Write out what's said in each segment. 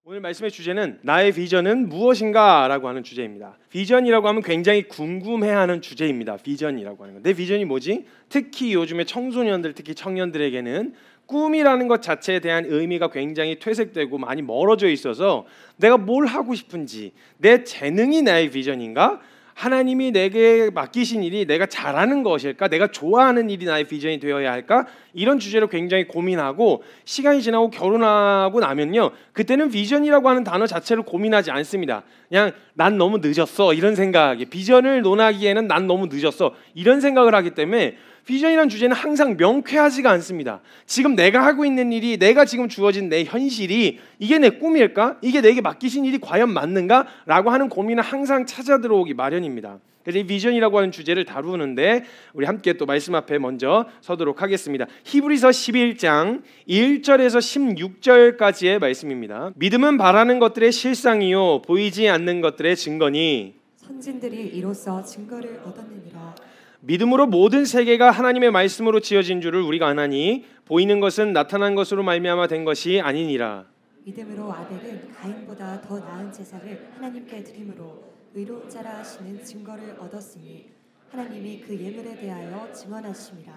오늘 말씀의 주제는 나의 비전은 무엇인가 라고 하는 주제입니다. 비전이라고 하면 굉장히 궁금해하는 주제입니다. 비전이라고 하는 거. 내 비전이 뭐지? 특히 요즘에 청소년들, 특히 청년들에게는 꿈이라는 것 자체에 대한 의미가 굉장히 퇴색되고 많이 멀어져 있어서 내가 뭘 하고 싶은지, 내 재능이 나의 비전인가? 하나님이 내게 맡기신 일이 내가 잘하는 것일까? 내가 좋아하는 일이 나의 비전이 되어야 할까? 이런 주제로 굉장히 고민하고, 시간이 지나고 결혼하고 나면요, 그때는 비전이라고 하는 단어 자체를 고민하지 않습니다. 그냥 난 너무 늦었어 이런 생각이, 비전을 논하기에는 난 너무 늦었어 이런 생각을 하기 때문에 비전이라는 주제는 항상 명쾌하지가 않습니다. 지금 내가 하고 있는 일이, 내가 지금 주어진 내 현실이 이게 내 꿈일까? 이게 내게 맡기신 일이 과연 맞는가? 라고 하는 고민은 항상 찾아 들어오기 마련입니다. 그래서 이 비전이라고 하는 주제를 다루는데 우리 함께 또 말씀 앞에 먼저 서도록 하겠습니다. 히브리서 11장 1절에서 16절까지의 말씀입니다. 믿음은 바라는 것들의 실상이요 보이지 않는 것들의 증거니 선진들이 이로써 증거를 얻었느니라. 믿음으로 모든 세계가 하나님의 말씀으로 지어진 줄을 우리가 아나니 보이는 것은 나타난 것으로 말미암아 된 것이 아니니라. 믿음으로 아벨은 가인보다 더 나은 제사를 하나님께 드림으로 의로운 자라 하시는 증거를 얻었으니 하나님이 그 예물에 대하여 증언하심이라.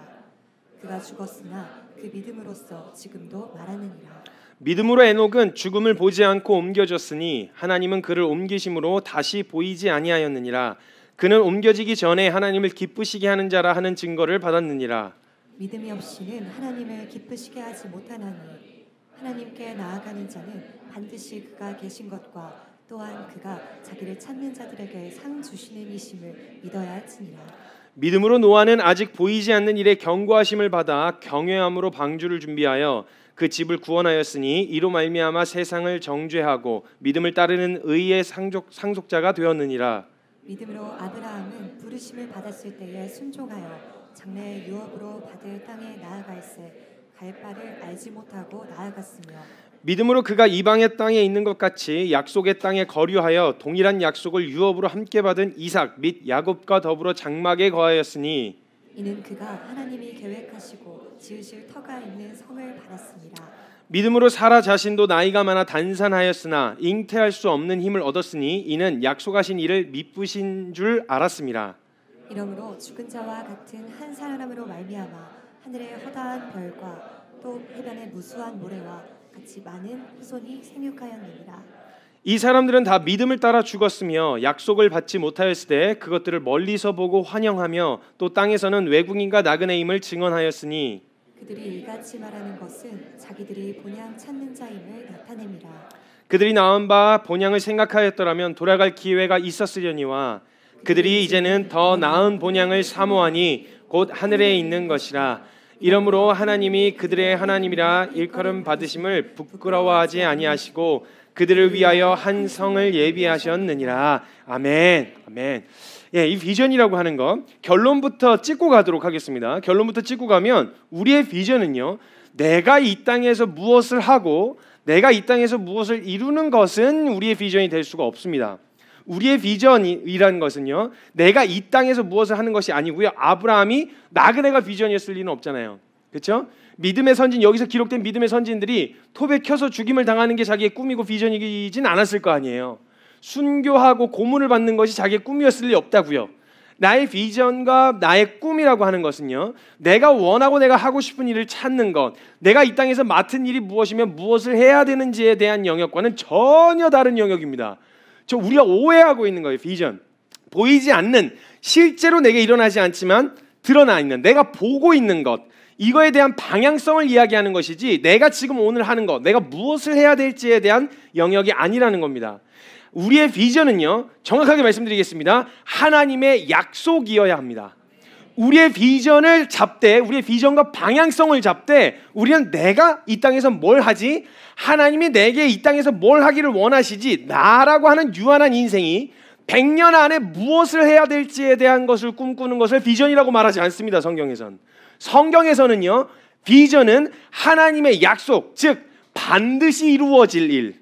그가 죽었으나 그 믿음으로써 지금도 말하느니라. 믿음으로 에녹은 죽음을 보지 않고 옮겨졌으니 하나님은 그를 옮기심으로 다시 보이지 아니하였느니라. 그는 옮겨지기 전에 하나님을 기쁘시게 하는 자라 하는 증거를 받았느니라. 믿음이 없이는 하나님을 기쁘시게 하지 못하나니 하나님께 나아가는 자는 반드시 그가 계신 것과 또한 그가 자기를 찾는 자들에게 상 주시는 이심을 믿어야 할지니라. 믿음으로 노아는 아직 보이지 않는 일에 경고하심을 받아 경외함으로 방주를 준비하여 그 집을 구원하였으니 이로 말미암아 세상을 정죄하고 믿음을 따르는 의의 상속자가 되었느니라. 믿음으로 아브라함은 부르심을 받았을 때에 순종하여 장래의 유업으로 받을 땅에 나아갈새 갈 바를 알지 못하고 나아갔으며 믿음으로 그가 이방의 땅에 있는 것 같이 약속의 땅에 거류하여 동일한 약속을 유업으로 함께 받은 이삭 및 야곱과 더불어 장막에 거하였으니 이는 그가 하나님이 계획하시고 지으실 터가 있는 성을 받았습니다. 믿음으로 사라 자신도 나이가 많아 단산하였으나 잉태할 수 없는 힘을 얻었으니 이는 약속하신 이를 미쁘신 줄 알았습니다. 이러므로 죽은 자와 같은 한 사람으로 말미암아 하늘의 허다한 별과 또 해변의 무수한 모래와 같이 많은 후손이 생육하였느니라. 이 사람들은 다 믿음을 따라 죽었으며 약속을 받지 못하였을 때 그것들을 멀리서 보고 환영하며 또 땅에서는 외국인과 나그네임을 증언하였으니 그들이 이같이 말하는 것은 자기들이 본향 찾는 자임을 나타냅니다. 그들이 낳은 바 본향을 생각하였더라면 돌아갈 기회가 있었으려니와 그들이 이제는 더 나은 본향을 사모하니 곧 하늘에 있는 것이라. 이러므로 하나님이 그들의 하나님이라 일컬음 받으심을 부끄러워하지 아니하시고 그들을 위하여 한 성을 예비하셨느니라. 아멘. 아멘. 예, 이 비전이라고 하는 거 결론부터 찍고 가도록 하겠습니다. 결론부터 찍고 가면 우리의 비전은요, 내가 이 땅에서 무엇을 하고 내가 이 땅에서 무엇을 이루는 것은 우리의 비전이 될 수가 없습니다. 우리의 비전이라는 것은요, 내가 이 땅에서 무엇을 하는 것이 아니고요, 아브라함이 나그네가 비전이었을 리는 없잖아요. 그렇죠? 믿음의 선진, 여기서 기록된 믿음의 선진들이 톱에 켜서 죽임을 당하는 게 자기의 꿈이고 비전이진 않았을 거 아니에요. 순교하고 고문을 받는 것이 자기의 꿈이었을 리 없다고요. 나의 비전과 나의 꿈이라고 하는 것은요, 내가 원하고 내가 하고 싶은 일을 찾는 것, 내가 이 땅에서 맡은 일이 무엇이며 무엇을 해야 되는지에 대한 영역과는 전혀 다른 영역입니다. 우리가 오해하고 있는 거예요. 비전, 보이지 않는, 실제로 내게 일어나지 않지만 드러나 있는, 내가 보고 있는 것, 이거에 대한 방향성을 이야기하는 것이지 내가 지금 오늘 하는 것, 내가 무엇을 해야 될지에 대한 영역이 아니라는 겁니다. 우리의 비전은요, 정확하게 말씀드리겠습니다. 하나님의 약속이어야 합니다. 우리의 비전을 잡되, 우리의 비전과 방향성을 잡되 우리는 내가 이 땅에서 뭘 하지? 하나님이 내게 이 땅에서 뭘 하기를 원하시지? 나라고 하는 유한한 인생이 100년 안에 무엇을 해야 될지에 대한 것을 꿈꾸는 것을 비전이라고 말하지 않습니다. 성경에서는요, 비전은 하나님의 약속, 즉 반드시 이루어질 일,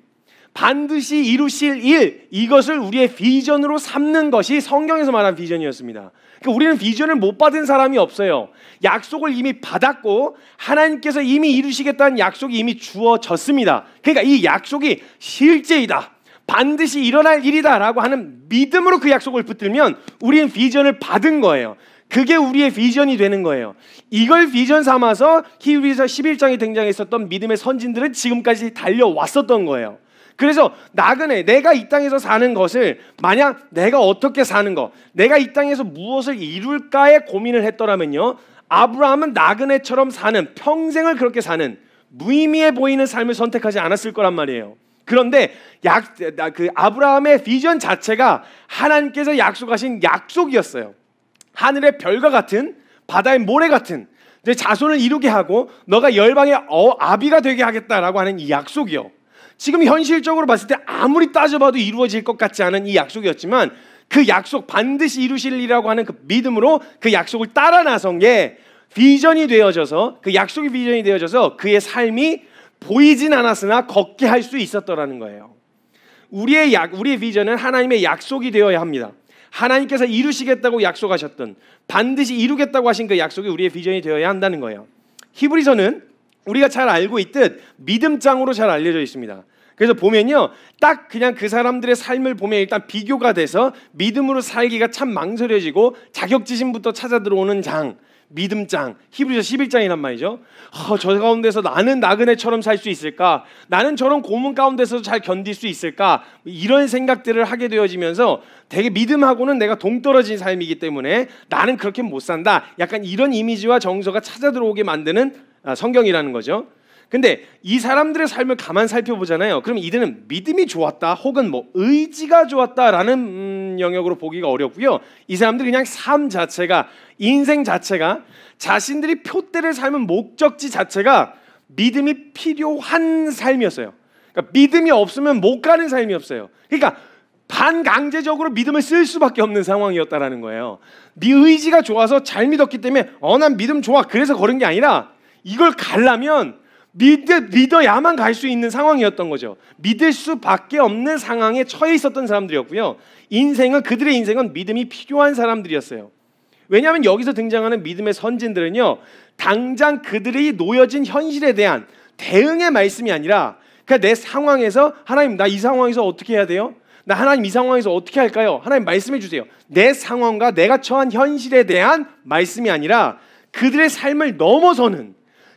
반드시 이루실 일, 이것을 우리의 비전으로 삼는 것이 성경에서 말한 비전이었습니다. 그러니까 우리는 비전을 못 받은 사람이 없어요. 약속을 이미 받았고 하나님께서 이미 이루시겠다는 약속이 이미 주어졌습니다. 그러니까 이 약속이 실제이다, 반드시 일어날 일이다 라고 하는 믿음으로 그 약속을 붙들면 우리는 비전을 받은 거예요. 그게 우리의 비전이 되는 거예요. 이걸 비전 삼아서 히브리서 11장에 등장했었던 믿음의 선진들은 지금까지 달려왔었던 거예요. 그래서 나그네, 내가 이 땅에서 사는 것을 만약 내가 어떻게 사는 거, 내가 이 땅에서 무엇을 이룰까에 고민을 했더라면요, 아브라함은 나그네처럼 사는, 평생을 그렇게 사는 무의미해 보이는 삶을 선택하지 않았을 거란 말이에요. 그런데 그 아브라함의 비전 자체가 하나님께서 약속하신 약속이었어요. 하늘의 별과 같은, 바다의 모래 같은 내 자손을 이루게 하고 너가 열방의 아비가 되게 하겠다라고 하는 이 약속이요. 지금 현실적으로 봤을 때 아무리 따져봐도 이루어질 것 같지 않은 이 약속이었지만 그 약속, 반드시 이루실 일이라고 하는 그 믿음으로 그 약속을 따라 나선 게 비전이 되어져서, 그 약속이 비전이 되어져서 그의 삶이 보이진 않았으나 걷게 할 수 있었더라는 거예요. 우리의 비전은 하나님의 약속이 되어야 합니다. 하나님께서 이루시겠다고 약속하셨던, 반드시 이루겠다고 하신 그 약속이 우리의 비전이 되어야 한다는 거예요. 히브리서는 우리가 잘 알고 있듯 믿음장으로 잘 알려져 있습니다. 그래서 보면요, 딱 그냥 그 사람들의 삶을 보면 일단 비교가 돼서 믿음으로 살기가 참 망설여지고 자격지심부터 찾아 들어오는 장, 믿음장, 히브리서 11장이란 말이죠. 저 가운데서 나는 나그네처럼 살 수 있을까? 나는 저런 고문 가운데서 잘 견딜 수 있을까? 이런 생각들을 하게 되어지면서 되게 믿음하고는 내가 동떨어진 삶이기 때문에 나는 그렇게 못 산다, 약간 이런 이미지와 정서가 찾아 들어오게 만드는 성경이라는 거죠. 근데 이 사람들의 삶을 가만 살펴보잖아요. 그럼 이들은 믿음이 좋았다 혹은 뭐 의지가 좋았다라는 영역으로 보기가 어렵고요. 이 사람들이 그냥 삶 자체가, 인생 자체가, 자신들이 표대를 삶은 목적지 자체가 믿음이 필요한 삶이었어요. 그러니까 믿음이 없으면 못 가는 삶이었어요. 그러니까 반강제적으로 믿음을 쓸 수밖에 없는 상황이었다라는 거예요. 네 의지가 좋아서 잘 믿었기 때문에 난 믿음 좋아, 그래서 걸은 게 아니라 이걸 가려면 믿어야만 갈 수 있는 상황이었던 거죠. 믿을 수밖에 없는 상황에 처해 있었던 사람들이었고요. 그들의 인생은 믿음이 필요한 사람들이었어요. 왜냐하면 여기서 등장하는 믿음의 선진들은요, 당장 그들이 놓여진 현실에 대한 대응의 말씀이 아니라 그냥 내 상황에서, 하나님 나 이 상황에서 어떻게 해야 돼요? 나 하나님 이 상황에서 어떻게 할까요? 하나님 말씀해 주세요. 내 상황과 내가 처한 현실에 대한 말씀이 아니라 그들의 삶을 넘어서는,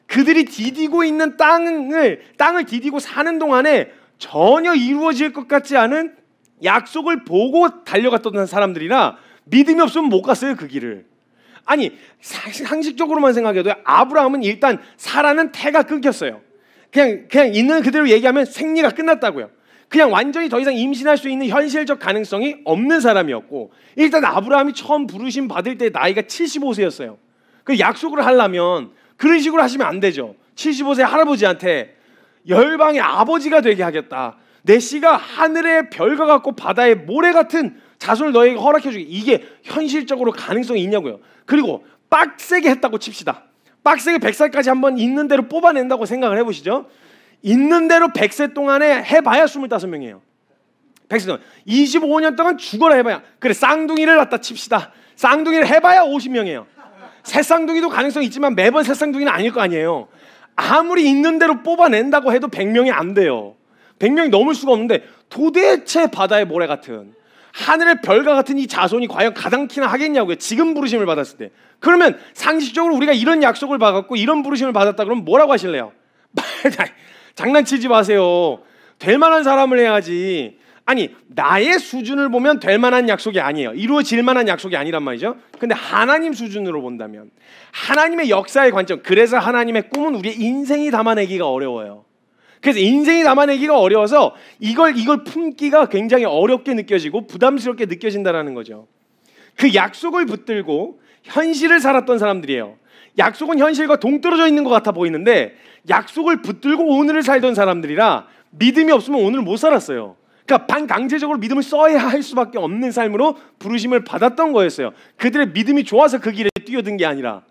그들이 디디고 있는 땅을 디디고 사는 동안에 전혀 이루어질 것 같지 않은 약속을 보고 달려갔던 사람들이라 믿음이 없으면 못 갔어요, 그 길을. 아니, 상식적으로만 생각해도 아브라함은 일단 사라는 태가 끊겼어요. 그냥 있는 그대로 얘기하면 생리가 끝났다고요. 그냥 완전히 더 이상 임신할 수 있는 현실적 가능성이 없는 사람이었고, 일단 아브라함이 처음 부르심 받을 때 나이가 75세였어요. 그 약속을 하려면 그런 식으로 하시면 안 되죠. 75세 할아버지한테 열방의 아버지가 되게 하겠다, 내 씨가 하늘의 별과 같고 바다의 모래 같은 자손을 너에게 허락해 주기, 이게 현실적으로 가능성이 있냐고요. 그리고 빡세게 했다고 칩시다. 빡세게 100살까지 한번 있는 대로 뽑아낸다고 생각을 해보시죠. 있는 대로 100세 동안에 해봐야 25명이에요 100세 동안 25년 동안 죽어라 해봐야, 그래 쌍둥이를 갖다 칩시다. 쌍둥이를 해봐야 50명이에요 새쌍둥이도 가능성이 있지만 매번 새쌍둥이는 아닐 거 아니에요. 아무리 있는 대로 뽑아낸다고 해도 100명이 안 돼요. 100명이 넘을 수가 없는데 도대체 바다의 모래 같은, 하늘의 별과 같은 이 자손이 과연 가당키나 하겠냐고요, 지금 부르심을 받았을 때. 그러면 상식적으로 우리가 이런 약속을 받았고 이런 부르심을 받았다 그러면 뭐라고 하실래요? 장난치지 마세요. 될 만한 사람을 해야지. 아니, 나의 수준을 보면 될 만한 약속이 아니에요. 이루어질 만한 약속이 아니란 말이죠. 근데 하나님 수준으로 본다면, 하나님의 역사의 관점, 그래서 하나님의 꿈은 우리의 인생이 담아내기가 어려워요. 그래서 인생이 담아내기가 어려워서 이걸 품기가 굉장히 어렵게 느껴지고 부담스럽게 느껴진다는 거죠. 그 약속을 붙들고 현실을 살았던 사람들이에요. 약속은 현실과 동떨어져 있는 것 같아 보이는데 약속을 붙들고 오늘을 살던 사람들이라 믿음이 없으면 오늘 못 살았어요. 그러니까 반강제적으로 믿음을 써야 할 수밖에 없는 삶으로 부르심을 받았던 거였어요. 그들의 믿음이 좋아서 그 길에 뛰어든 게 아니라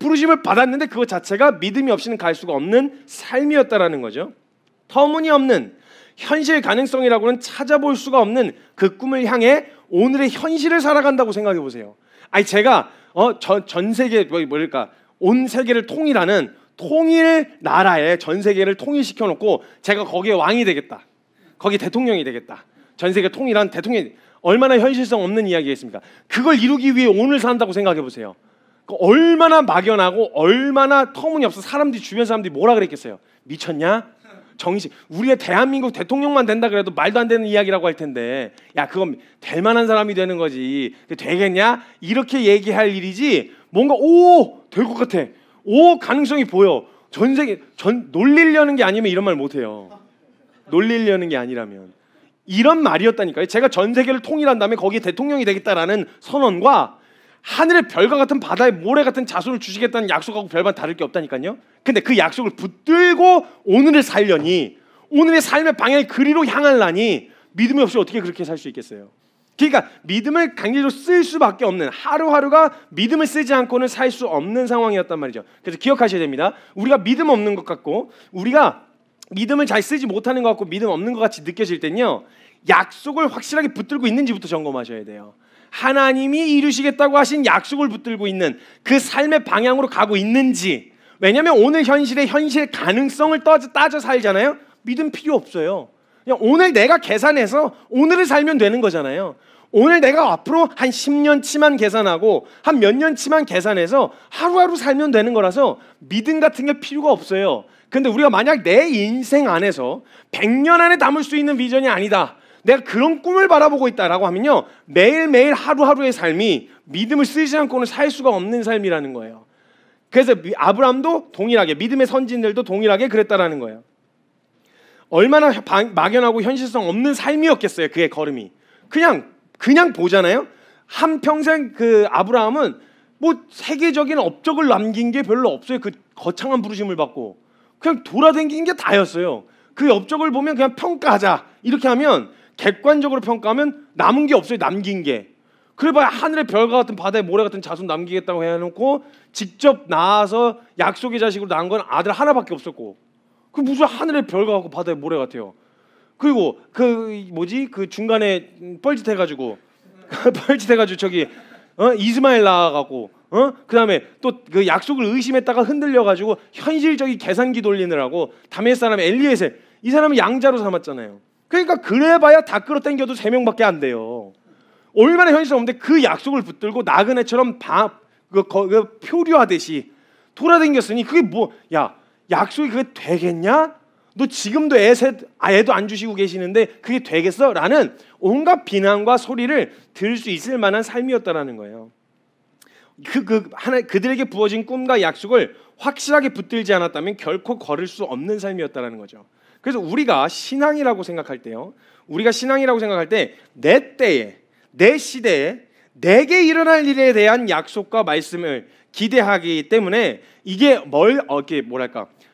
부르심을 받았는데 그것 자체가 믿음이 없이는 갈 수가 없는 삶이었다라는 거죠. 터무니없는 현실 가능성이라고는 찾아볼 수가 없는 그 꿈을 향해 오늘의 현실을 살아간다고 생각해 보세요. 아니 제가 전 세계 뭐랄까 온 세계를 통일하는 통일 나라에 전 세계를 통일시켜 놓고 제가 거기에 왕이 되겠다. 거기 대통령이 되겠다. 전 세계 통일한 대통령이 얼마나 현실성 없는 이야기겠습니까? 그걸 이루기 위해 오늘 산다고 생각해 보세요. 얼마나 막연하고 얼마나 터무니없어. 사람들이 주변 사람들이 뭐라 그랬겠어요? 미쳤냐? 정신. 우리가 대한민국 대통령만 된다 그래도 말도 안 되는 이야기라고 할 텐데 야 그건 될 만한 사람이 되는 거지. 되겠냐? 이렇게 얘기할 일이지 뭔가 될 것 같아. 가능성이 보여. 전 세계 놀리려는 게 아니면 이런 말 못해요. 놀리려는 게 아니라면 이런 말이었다니까요. 제가 전 세계를 통일한 다음에 거기에 대통령이 되겠다라는 선언과 하늘의 별과 같은 바다의 모래 같은 자손을 주시겠다는 약속하고 별반 다를 게 없다니까요. 근데 그 약속을 붙들고 오늘을 살려니 오늘의 삶의 방향이 그리로 향하려니 믿음이 없이 어떻게 그렇게 살 수 있겠어요? 그러니까 믿음을 강제로 쓸 수밖에 없는 하루하루가 믿음을 쓰지 않고는 살 수 없는 상황이었단 말이죠. 그래서 기억하셔야 됩니다. 우리가 믿음 없는 것 같고 우리가 믿음을 잘 쓰지 못하는 것 같고 믿음 없는 것 같이 느껴질 때는요. 약속을 확실하게 붙들고 있는지부터 점검하셔야 돼요. 하나님이 이루시겠다고 하신 약속을 붙들고 있는 그 삶의 방향으로 가고 있는지. 왜냐하면 오늘 현실의 현실 가능성을 따져 살잖아요. 믿음 필요 없어요. 그냥 오늘 내가 계산해서 오늘을 살면 되는 거잖아요. 오늘 내가 앞으로 한 10년치만 계산하고 한 몇 년치만 계산해서 하루하루 살면 되는 거라서 믿음 같은 게 필요가 없어요. 근데 우리가 만약 내 인생 안에서 100년 안에 담을 수 있는 비전이 아니다. 내가 그런 꿈을 바라보고 있다라고 하면요. 매일매일 하루하루의 삶이 믿음을 쓰지 않고는 살 수가 없는 삶이라는 거예요. 그래서 아브라함도 동일하게 믿음의 선진들도 동일하게 그랬다라는 거예요. 얼마나 막연하고 현실성 없는 삶이었겠어요. 그의 걸음이. 그냥 보잖아요. 한평생 그 아브라함은 뭐 세계적인 업적을 남긴 게 별로 없어요. 그 거창한 부르심을 받고 그냥 돌아다닌 게 다였어요. 그 업적을 보면 그냥 평가하자. 이렇게 하면 객관적으로 평가하면 남은 게 없어요. 남긴 게. 그래봐야 하늘의 별과 같은 바다의 모래 같은 자손 남기겠다고 해놓고 직접 나와서 약속의 자식으로 낳은 건 아들 하나밖에 없었고 그 무슨 하늘의 별과 같고 바다의 모래 같아요. 그리고 그 중간에 뻘짓해가지고 저기 이스마엘 낳아가고 그 다음에 또 그 약속을 의심했다가 흔들려가지고 현실적인 계산기 돌리느라고 다메섹 사람 엘리에셀 이 사람은 양자로 삼았잖아요. 그러니까 그래봐야 다 끌어당겨도 3명밖에 안 돼요. 얼마나 현실 없는데 그 약속을 붙들고 나그네처럼 표류하듯이 돌아다녔으니 그게 약속이 그게 되겠냐? 너 지금도 애도 안 주시고 계시는데 그게 되겠어? 라는 온갖 비난과 소리를 들을 수 있을 만한 삶이었다라는 거예요. 그들에게 부어진 꿈과 약속을 확실하게 붙들지 않았다면 결코 걸을 수 없는 삶이었다라는 거죠. 그래서 우리가 신앙이라고 생각할 때요. 내 때에, 내 시대에 내게 일어날 일에 대한 약속과 말씀을 기대하기 때문에 이게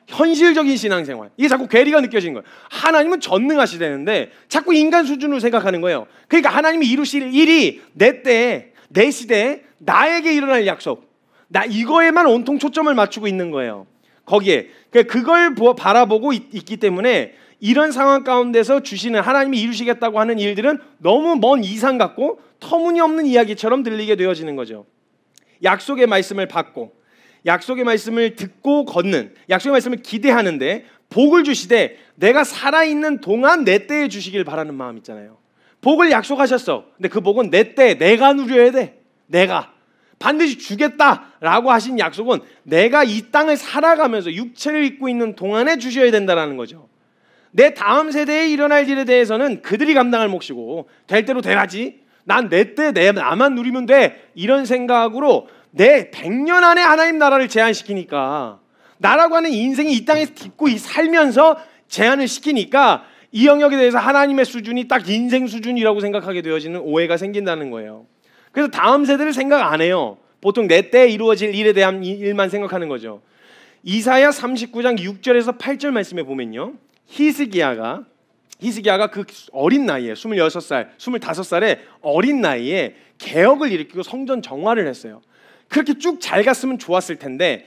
현실적인 신앙생활. 이게 자꾸 괴리가 느껴지는 거예요. 하나님은 전능하시다는데 자꾸 인간 수준으로 생각하는 거예요. 그러니까 하나님이 이루실 일이 내 때에, 내 시대에 나에게 일어날 약속. 나 이거에만 온통 초점을 맞추고 있는 거예요. 거기에. 그걸 바라보고 있기 때문에 이런 상황 가운데서 주시는 하나님이 이루시겠다고 하는 일들은 너무 먼 이상 같고 터무니없는 이야기처럼 들리게 되어지는 거죠. 약속의 말씀을 받고 약속의 말씀을 듣고 걷는 약속의 말씀을 기대하는데 복을 주시되 내가 살아있는 동안 내 때에 주시길 바라는 마음 있잖아요. 복을 약속하셨어. 근데 그 복은 내 때 내가 누려야 돼. 내가 반드시 주겠다라고 하신 약속은 내가 이 땅을 살아가면서 육체를 입고 있는 동안에 주셔야 된다는 거죠. 내 다음 세대에 일어날 일에 대해서는 그들이 감당할 몫이고 될 대로 되라지. 난 내 때 나만 누리면 돼. 이런 생각으로 내 100년 안에 하나님 나라를 제한시키니까 나라고 하는 인생이 이 땅에서 딛고 살면서 제한을 시키니까 이 영역에 대해서 하나님의 수준이 딱 인생 수준이라고 생각하게 되어지는 오해가 생긴다는 거예요. 그래서 다음 세대를 생각 안 해요. 보통 내 때에 이루어질 일에 대한 일만 생각하는 거죠. 이사야 39장 6절에서 8절 말씀에 보면요. 히스기야가 그 어린 나이에 26살, 25살의 어린 나이에 개혁을 일으키고 성전 정화를 했어요. 그렇게 쭉 잘 갔으면 좋았을 텐데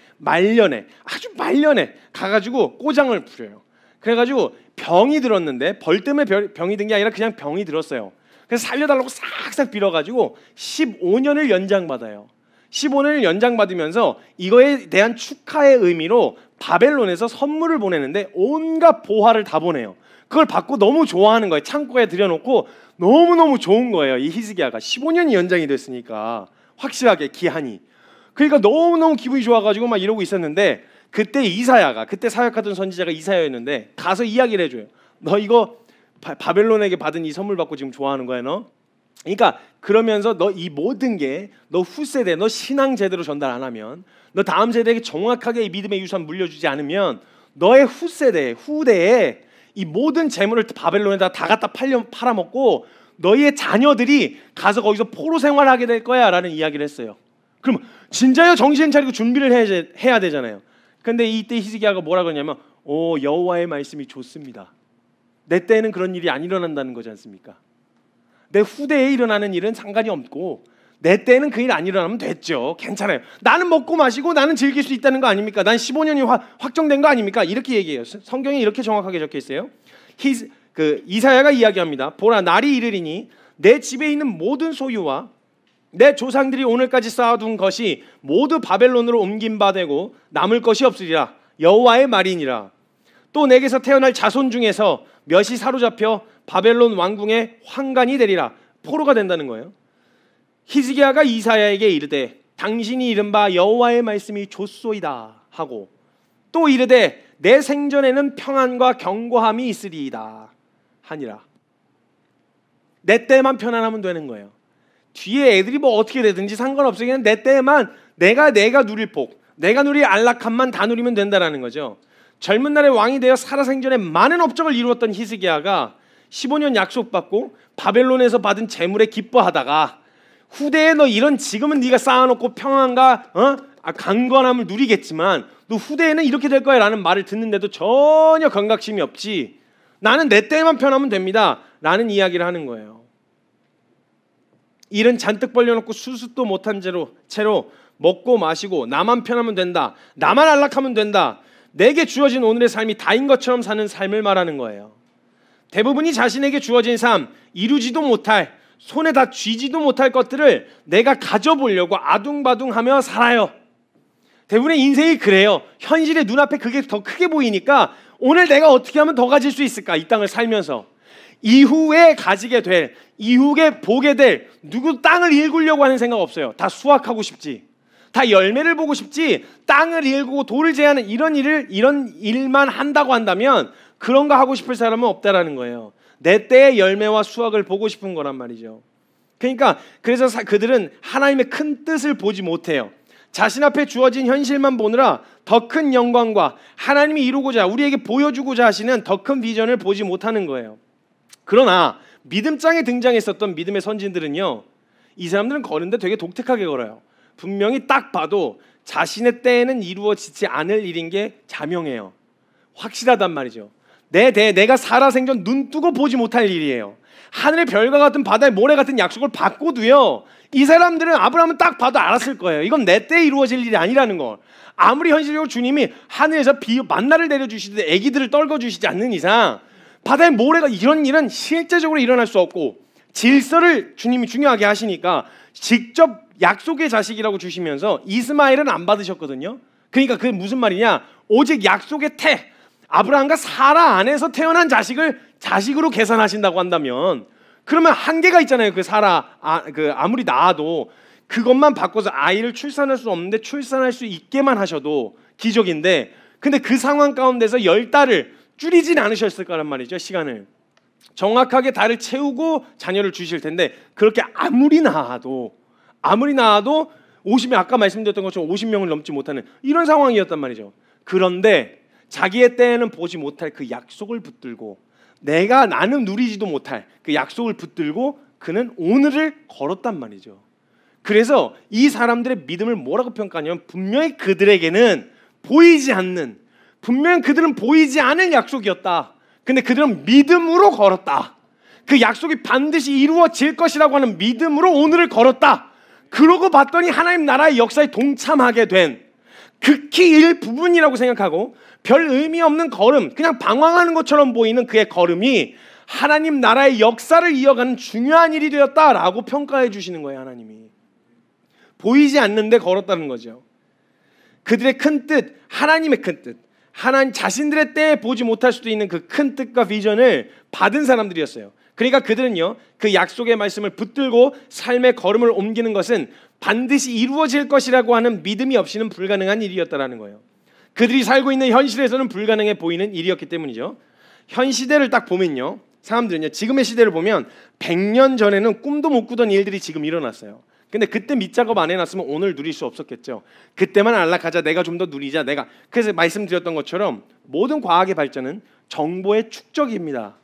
아주 말년에 가가지고 꼬장을 부려요. 그래가지고 병이 들었는데 벌 때문에 병이 든 게 아니라 그냥 병이 들었어요. 그래서 살려달라고 싹싹 빌어가지고 15년을 연장받아요. 15년을 연장받으면서 이거에 대한 축하의 의미로 바벨론에서 선물을 보내는데 온갖 보화를 다 보내요. 그걸 받고 너무 좋아하는 거예요. 창고에 들여놓고 너무너무 좋은 거예요. 이 히스기야가 15년이 연장이 됐으니까 확실하게 기한이. 그러니까 너무너무 기분이 좋아가지고 막 이러고 있었는데 그때 이사야가, 그때 사역하던 선지자가 이사야였는데 가서 이야기를 해줘요. 너 이거 바벨론에게 받은 이 선물 받고 지금 좋아하는 거야 너? 그러니까 그러면서 너 이 모든 게 너 후세대, 너 신앙 제대로 전달 안 하면, 너 다음 세대에게 정확하게 이 믿음의 유산 물려주지 않으면 너의 후대에 이 모든 재물을 바벨론에다 다 갖다 팔아먹고 너희의 자녀들이 가서 거기서 포로 생활하게 될 거야 라는 이야기를 했어요. 그럼 진짜요? 정신 차리고 준비를 해야 되잖아요. 근데 이때 히스기야가 뭐라 그러냐면 여호와의 말씀이 좋습니다. 내 때에는 그런 일이 안 일어난다는 거지 않습니까? 내 후대에 일어나는 일은 상관이 없고 내 때에는 그 일 안 일어나면 됐죠. 괜찮아요. 나는 먹고 마시고 나는 즐길 수 있다는 거 아닙니까? 난 15년이 확정된 거 아닙니까? 이렇게 얘기해요. 성경에 이렇게 정확하게 적혀 있어요. 이사야가 이야기합니다. 보라, 날이 이르리니 내 집에 있는 모든 소유와 내 조상들이 오늘까지 쌓아둔 것이 모두 바벨론으로 옮긴 바 되고 남을 것이 없으리라. 여호와의 말이니라. 또 내게서 태어날 자손 중에서 몇이 사로잡혀 바벨론 왕궁의 환관이 되리라. 포로가 된다는 거예요. 히스기야가 이사야에게 이르되 당신이 이른바 여호와의 말씀이 좋소이다 하고 또 이르되 내 생전에는 평안과 견고함이 있으리이다 하니라. 내 때만 편안하면 되는 거예요. 뒤에 애들이 뭐 어떻게 되든지 상관없어요. 그냥 내 때에만 내가 누릴 복, 내가 누릴 안락함만 다 누리면 된다라는 거죠. 젊은 날에 왕이 되어 살아생전에 많은 업적을 이루었던 히스기야가 15년 약속받고 바벨론에서 받은 재물에 기뻐하다가 후대에 너 이런 지금은 네가 쌓아놓고 평안과 강건함을 누리겠지만 너 후대에는 이렇게 될 거야 라는 말을 듣는데도 전혀 경각심이 없지. 나는 내 때에만 편하면 됩니다 라는 이야기를 하는 거예요. 일은 잔뜩 벌려놓고 수습도 못한 채로 먹고 마시고 나만 편하면 된다, 나만 안락하면 된다, 내게 주어진 오늘의 삶이 다인 것처럼 사는 삶을 말하는 거예요. 대부분이 자신에게 주어진 삶, 이루지도 못할, 손에 다 쥐지도 못할 것들을 내가 가져보려고 아둥바둥하며 살아요. 대부분의 인생이 그래요. 현실의 눈앞에 그게 더 크게 보이니까 오늘 내가 어떻게 하면 더 가질 수 있을까? 이 땅을 살면서 이후에 가지게 될, 이후에 보게 될, 누구 땅을 일구려고 하는 생각 없어요. 다 수확하고 싶지, 다 열매를 보고 싶지, 땅을 일구고 돌을 제하는 이런 일만 한다고 한다면 그런 거 하고 싶을 사람은 없다라는 거예요. 내 때의 열매와 수확을 보고 싶은 거란 말이죠. 그러니까 그래서 그들은 하나님의 큰 뜻을 보지 못해요. 자신 앞에 주어진 현실만 보느라 더 큰 영광과 하나님이 이루고자, 우리에게 보여주고자 하시는 더 큰 비전을 보지 못하는 거예요. 그러나 믿음장에 등장했었던 믿음의 선진들은요, 이 사람들은 걸는데 되게 독특하게 걸어요. 분명히 딱 봐도 자신의 때에는 이루어지지 않을 일인 게 자명해요. 확실하단 말이죠. 내가 살아생전 눈 뜨고 보지 못할 일이에요. 하늘의 별과 같은 바다의 모래 같은 약속을 받고도요, 이 사람들은 아브라함은 딱 봐도 알았을 거예요. 이건 내 때에 이루어질 일이 아니라는 걸. 아무리 현실적으로 주님이 하늘에서 만나를 내려주시듯 애기들을 떨궈주시지 않는 이상 바다의 모래가 이런 일은 실제적으로 일어날 수 없고, 질서를 주님이 중요하게 하시니까 직접 약속의 자식이라고 주시면서 이스마엘은 안 받으셨거든요. 그러니까 그게 무슨 말이냐, 오직 약속의 태, 아브라함과 사라 안에서 태어난 자식을 자식으로 계산하신다고 한다면, 그러면 한계가 있잖아요. 그 사라 아무리 낳아도 그것만 바꿔서 아이를 출산할 수 없는데 출산할 수 있게만 하셔도 기적인데, 근데 그 상황 가운데서 10달을 줄이진 않으셨을 거란 말이죠. 시간을 정확하게 달을 채우고 자녀를 주실 텐데, 그렇게 아무리 낳아도 50명, 아까 말씀드렸던 것처럼 50명을 넘지 못하는 이런 상황이었단 말이죠. 그런데 자기의 때에는 보지 못할 그 약속을 붙들고, 나는 누리지도 못할 그 약속을 붙들고 그는 오늘을 걸었단 말이죠. 그래서 이 사람들의 믿음을 뭐라고 평가하냐면, 분명히 그들에게는 그들은 보이지 않은 약속이었다. 근데 그들은 믿음으로 걸었다. 그 약속이 반드시 이루어질 것이라고 하는 믿음으로 오늘을 걸었다. 그러고 봤더니 하나님 나라의 역사에 동참하게 된, 극히 일부분이라고 생각하고 별 의미 없는 걸음, 그냥 방황하는 것처럼 보이는 그의 걸음이 하나님 나라의 역사를 이어가는 중요한 일이 되었다라고 평가해 주시는 거예요. 하나님이 보이지 않는데 걸었다는 거죠. 그들의 큰 뜻, 하나님의 큰 뜻, 하나님 자신들의 때에 보지 못할 수도 있는 그 큰 뜻과 비전을 받은 사람들이었어요. 그러니까 그들은요, 그 약속의 말씀을 붙들고 삶의 걸음을 옮기는 것은 반드시 이루어질 것이라고 하는 믿음이 없이는 불가능한 일이었다라는 거예요. 그들이 살고 있는 현실에서는 불가능해 보이는 일이었기 때문이죠. 현 시대를 딱 보면요, 사람들은요, 지금의 시대를 보면 100년 전에는 꿈도 못 꾸던 일들이 지금 일어났어요. 근데 그때 밑작업 안 해놨으면 오늘 누릴 수 없었겠죠. 그때만 안락하자, 내가 좀 더 누리자, 내가. 그래서 말씀드렸던 것처럼 모든 과학의 발전은 정보의 축적입니다.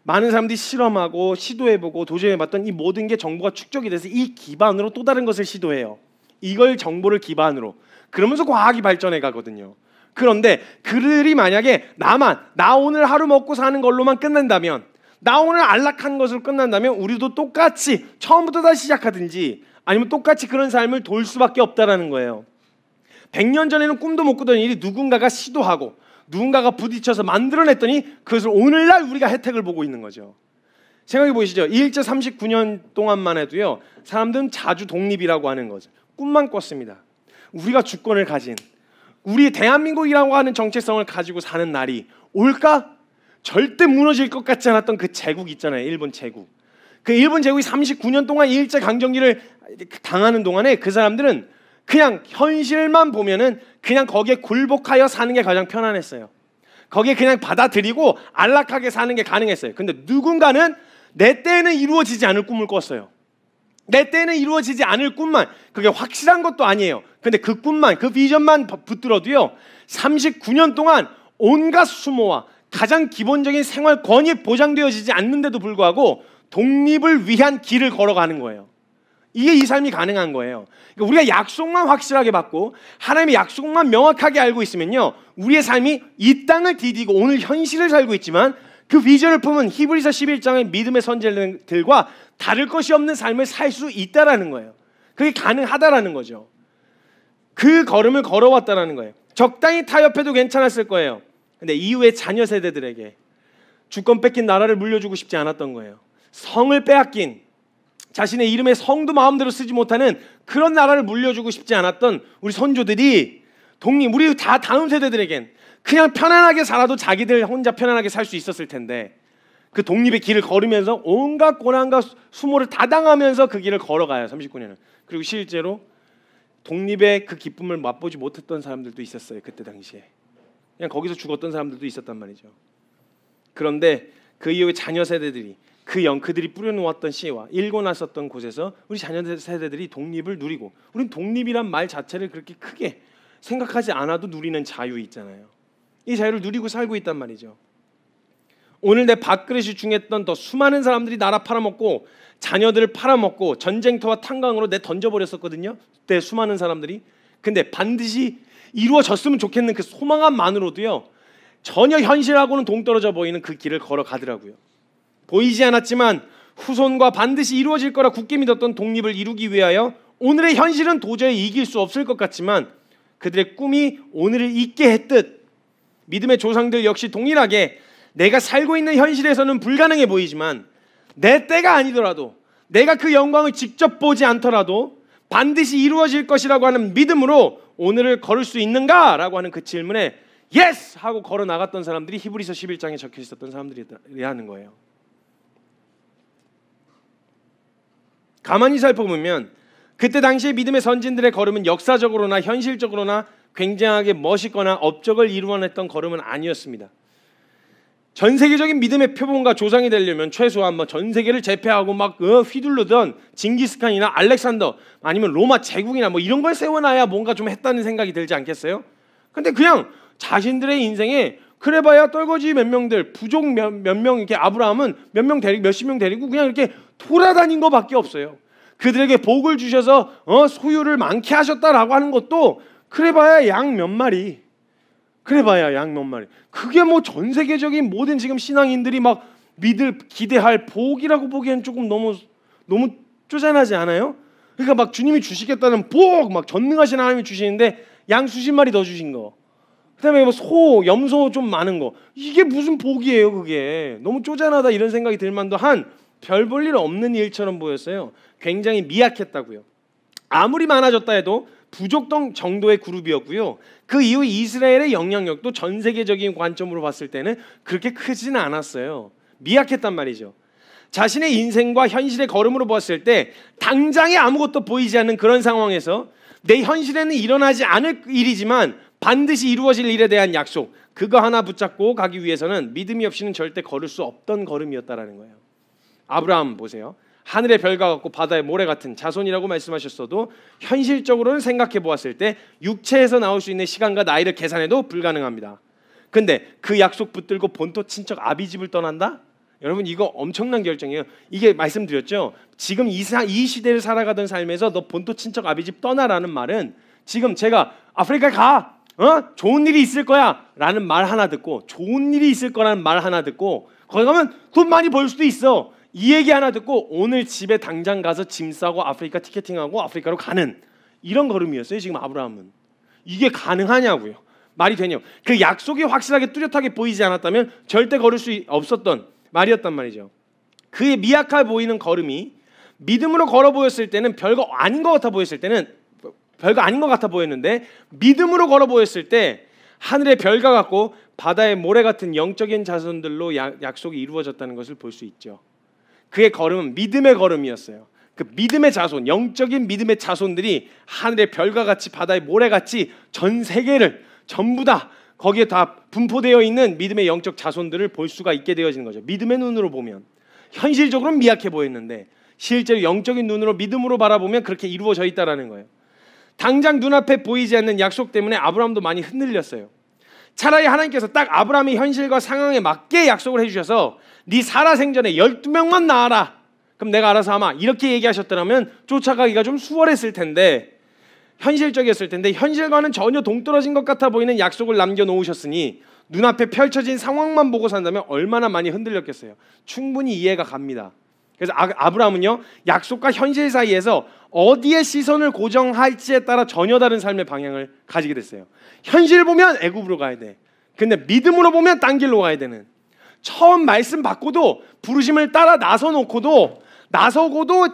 많은 사람들이 실험하고 시도해보고 도전해봤던 이 모든 게 정보가 축적이 돼서 이 기반으로 또 다른 것을 시도해요. 이걸 정보를 기반으로. 그러면서 과학이 발전해 가거든요. 그런데 그들이 만약에 나 오늘 하루 먹고 사는 걸로만 끝난다면, 나 오늘 안락한 것으로 끝난다면 우리도 똑같이 처음부터 다시 시작하든지 아니면 똑같이 그런 삶을 돌 수밖에 없다라는 거예요. 100년 전에는 꿈도 못 꾸던 일이 누군가가 시도하고 누군가가 부딪혀서 만들어냈더니 그것을 오늘날 우리가 혜택을 보고 있는 거죠. 생각해 보시죠. 일제 39년 동안만 해도요, 사람들은 자주 독립이라고 하는 거죠. 꿈만 꿨습니다. 우리가 주권을 가진, 우리 대한민국이라고 하는 정체성을 가지고 사는 날이 올까? 절대 무너질 것 같지 않았던 그 제국 있잖아요. 일본 제국. 그 일본 제국이 39년 동안 일제 강점기를 당하는 동안에 그 사람들은 그냥 현실만 보면은 그냥 거기에 굴복하여 사는 게 가장 편안했어요. 거기에 그냥 받아들이고 안락하게 사는 게 가능했어요. 근데 누군가는 내 때에는 이루어지지 않을 꿈을 꿨어요. 내 때에는 이루어지지 않을 꿈만, 그게 확실한 것도 아니에요. 근데 그 꿈만, 그 비전만 붙들어도요, 39년 동안 온갖 수모와 가장 기본적인 생활권이 보장되어지지 않는데도 불구하고 독립을 위한 길을 걸어가는 거예요. 이게 이 삶이 가능한 거예요. 그러니까 우리가 약속만 확실하게 받고 하나님의 약속만 명확하게 알고 있으면요, 우리의 삶이 이 땅을 디디고 오늘 현실을 살고 있지만 그 비전을 품은 히브리서 11장의 믿음의 선지자들과 다를 것이 없는 삶을 살 수 있다라는 거예요. 그게 가능하다라는 거죠. 그 걸음을 걸어왔다라는 거예요. 적당히 타협해도 괜찮았을 거예요. 근데 이후에 자녀 세대들에게 주권 뺏긴 나라를 물려주고 싶지 않았던 거예요. 성을 빼앗긴, 자신의 이름의 성도 마음대로 쓰지 못하는 그런 나라를 물려주고 싶지 않았던 우리 선조들이 우리 다 다음 세대들에겐 그냥 편안하게 살아도 자기들 혼자 편안하게 살 수 있었을 텐데, 그 독립의 길을 걸으면서 온갖 고난과 수모를 다 당하면서 그 길을 걸어가요. 39년은. 그리고 실제로 독립의 그 기쁨을 맛보지 못했던 사람들도 있었어요. 그때 당시에 그냥 거기서 죽었던 사람들도 있었단 말이죠. 그런데 그 이후에 자녀 세대들이 그들이 뿌려놓았던 씨와 일고 났었던 곳에서 우리 자녀 세대들이 독립을 누리고, 우리는 독립이란 말 자체를 그렇게 크게 생각하지 않아도 누리는 자유 있잖아요. 이 자유를 누리고 살고 있단 말이죠. 오늘 내 밥그릇이 중요했던 더 수많은 사람들이 나라 팔아먹고 자녀들을 팔아먹고 전쟁터와 탄광으로 내 던져버렸었거든요. 그때 수많은 사람들이. 근데 반드시 이루어졌으면 좋겠는 그 소망만으로도요, 전혀 현실하고는 동떨어져 보이는 그 길을 걸어가더라고요. 보이지 않았지만 후손과 반드시 이루어질 거라 굳게 믿었던 독립을 이루기 위하여 오늘의 현실은 도저히 이길 수 없을 것 같지만 그들의 꿈이 오늘을 있게 했듯 믿음의 조상들 역시 동일하게 내가 살고 있는 현실에서는 불가능해 보이지만 내 때가 아니더라도, 내가 그 영광을 직접 보지 않더라도 반드시 이루어질 것이라고 하는 믿음으로 오늘을 걸을 수 있는가라고 하는 그 질문에 예스! 하고 걸어 나갔던 사람들이 히브리서 11장에 적혀 있었던 사람들이라는 거예요. 가만히 살펴보면 그때 당시에 믿음의 선진들의 걸음은 역사적으로나 현실적으로나 굉장하게 멋있거나 업적을 이루어냈던 걸음은 아니었습니다. 전 세계적인 믿음의 표본과 조상이 되려면 최소한 전 세계를 제패하고 휘둘르던 징기스칸이나 알렉산더 아니면 로마 제국이나 이런 걸 세워놔야 뭔가 좀 했다는 생각이 들지 않겠어요? 근데 그냥 자신들의 인생에 그래봐야 떨거지 몇 명들, 부족 몇 명, 이렇게 아브라함은 몇십 명 데리고 그냥 이렇게 돌아다닌 것밖에 없어요. 그들에게 복을 주셔서 소유를 많게 하셨다라고 하는 것도 그래봐야 양 몇 마리. 그게 전 세계적인 모든 지금 신앙인들이 기대할 복이라고 보기엔 조금 너무 쪼잔하지 않아요? 그러니까 주님이 주시겠다는 복, 전능하신 하나님이 주시는데 양 수십 마리 더 주신 거. 그다음에 뭐 소, 염소 좀 많은 거. 이게 무슨 복이에요, 그게. 너무 쪼잔하다 이런 생각이 들 만도 한 별 볼 일 없는 일처럼 보였어요. 굉장히 미약했다고요. 아무리 많아졌다 해도 부족 정도의 그룹이었고요. 그 이후 이스라엘의 영향력도 전 세계적인 관점으로 봤을 때는 그렇게 크지는 않았어요. 미약했단 말이죠. 자신의 인생과 현실의 걸음으로 봤을 때 당장에 아무것도 보이지 않는 그런 상황에서 내 현실에는 일어나지 않을 일이지만 반드시 이루어질 일에 대한 약속, 그거 하나 붙잡고 가기 위해서는 믿음이 없이는 절대 걸을 수 없던 걸음이었다라는 거예요. 아브라함 보세요. 하늘의 별과 같고 바다의 모래 같은 자손이라고 말씀하셨어도 현실적으로는 생각해 보았을 때 육체에서 나올 수 있는 시간과 나이를 계산해도 불가능합니다. 근데 그 약속 붙들고 본토 친척 아비집을 떠난다? 여러분 이거 엄청난 결정이에요. 이게 말씀드렸죠. 지금 이 시대를 살아가던 삶에서 너 본토 친척 아비집 떠나라는 말은 지금 제가 아프리카에 가! 좋은 일이 있을 거야! 라는 말 하나 듣고 좋은 일이 있을 거라는 말 하나 듣고 거기 가면 돈 많이 벌 수도 있어. 이 얘기 하나 듣고 오늘 집에 당장 가서 짐 싸고 아프리카 티켓팅하고 아프리카로 가는 이런 걸음이었어요. 지금 아브라함은. 이게 가능하냐고요. 말이 되냐고. 그 약속이 확실하게 뚜렷하게 보이지 않았다면 절대 걸을 수 없었던 말이었단 말이죠. 그의 미약해 보이는 걸음이 믿음으로 걸어 보였을 때는 별거 아닌 것 같아 보였는데 믿음으로 걸어 보였을 때 하늘의 별과 같고 바다의 모래 같은 영적인 자손들로 약속이 이루어졌다는 것을 볼 수 있죠. 그의 걸음은 믿음의 걸음이었어요. 그 믿음의 자손, 영적인 믿음의 자손들이 하늘의 별과 같이 바다의 모래같이 전 세계를 전부 다 거기에 다 분포되어 있는 믿음의 영적 자손들을 볼 수가 있게 되어지는 거죠. 믿음의 눈으로 보면 현실적으로는 미약해 보였는데 실제로 영적인 눈으로 믿음으로 바라보면 그렇게 이루어져 있다라는 거예요. 당장 눈앞에 보이지 않는 약속 때문에 아브라함도 많이 흔들렸어요. 차라리 하나님께서 딱 아브라함의 현실과 상황에 맞게 약속을 해주셔서 네 살아생전에 12명만 낳아라. 그럼 내가 알아서 하마. 이렇게 얘기하셨더라면 쫓아가기가 좀 수월했을 텐데 현실적이었을 텐데 현실과는 전혀 동떨어진 것 같아 보이는 약속을 남겨놓으셨으니 눈앞에 펼쳐진 상황만 보고 산다면 얼마나 많이 흔들렸겠어요. 충분히 이해가 갑니다. 그래서 아브라함은요 약속과 현실 사이에서 어디에 시선을 고정할지에 따라 전혀 다른 삶의 방향을 가지게 됐어요. 현실 보면 애굽으로 가야 돼. 근데 믿음으로 보면 딴 길로 가야 되는. 처음 말씀 받고도 부르심을 따라 나서고도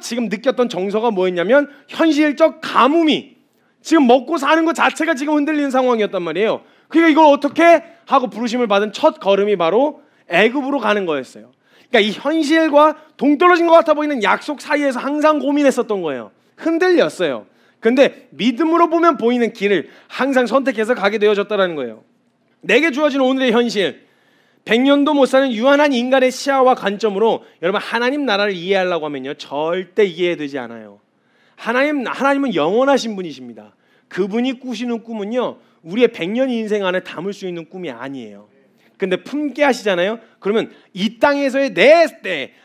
지금 느꼈던 정서가 뭐였냐면 현실적 가뭄이 지금 먹고 사는 것 자체가 지금 흔들리는 상황이었단 말이에요. 그러니까 이걸 어떻게 하고 부르심을 받은 첫 걸음이 바로 애굽으로 가는 거였어요. 그러니까 이 현실과 동떨어진 것 같아 보이는 약속 사이에서 항상 고민했었던 거예요. 흔들렸어요. 근데 믿음으로 보면 보이는 길을 항상 선택해서 가게 되어졌다는 거예요. 내게 주어진 오늘의 현실, 100년도 못 사는 유한한 인간의 시야와 관점으로 여러분 하나님 나라를 이해하려고 하면요 절대 이해되지 않아요. 하나님은 영원하신 분이십니다. 그분이 꾸시는 꿈은요 우리의 100년 인생 안에 담을 수 있는 꿈이 아니에요. 근데 품게 하시잖아요. 그러면 이 땅에서의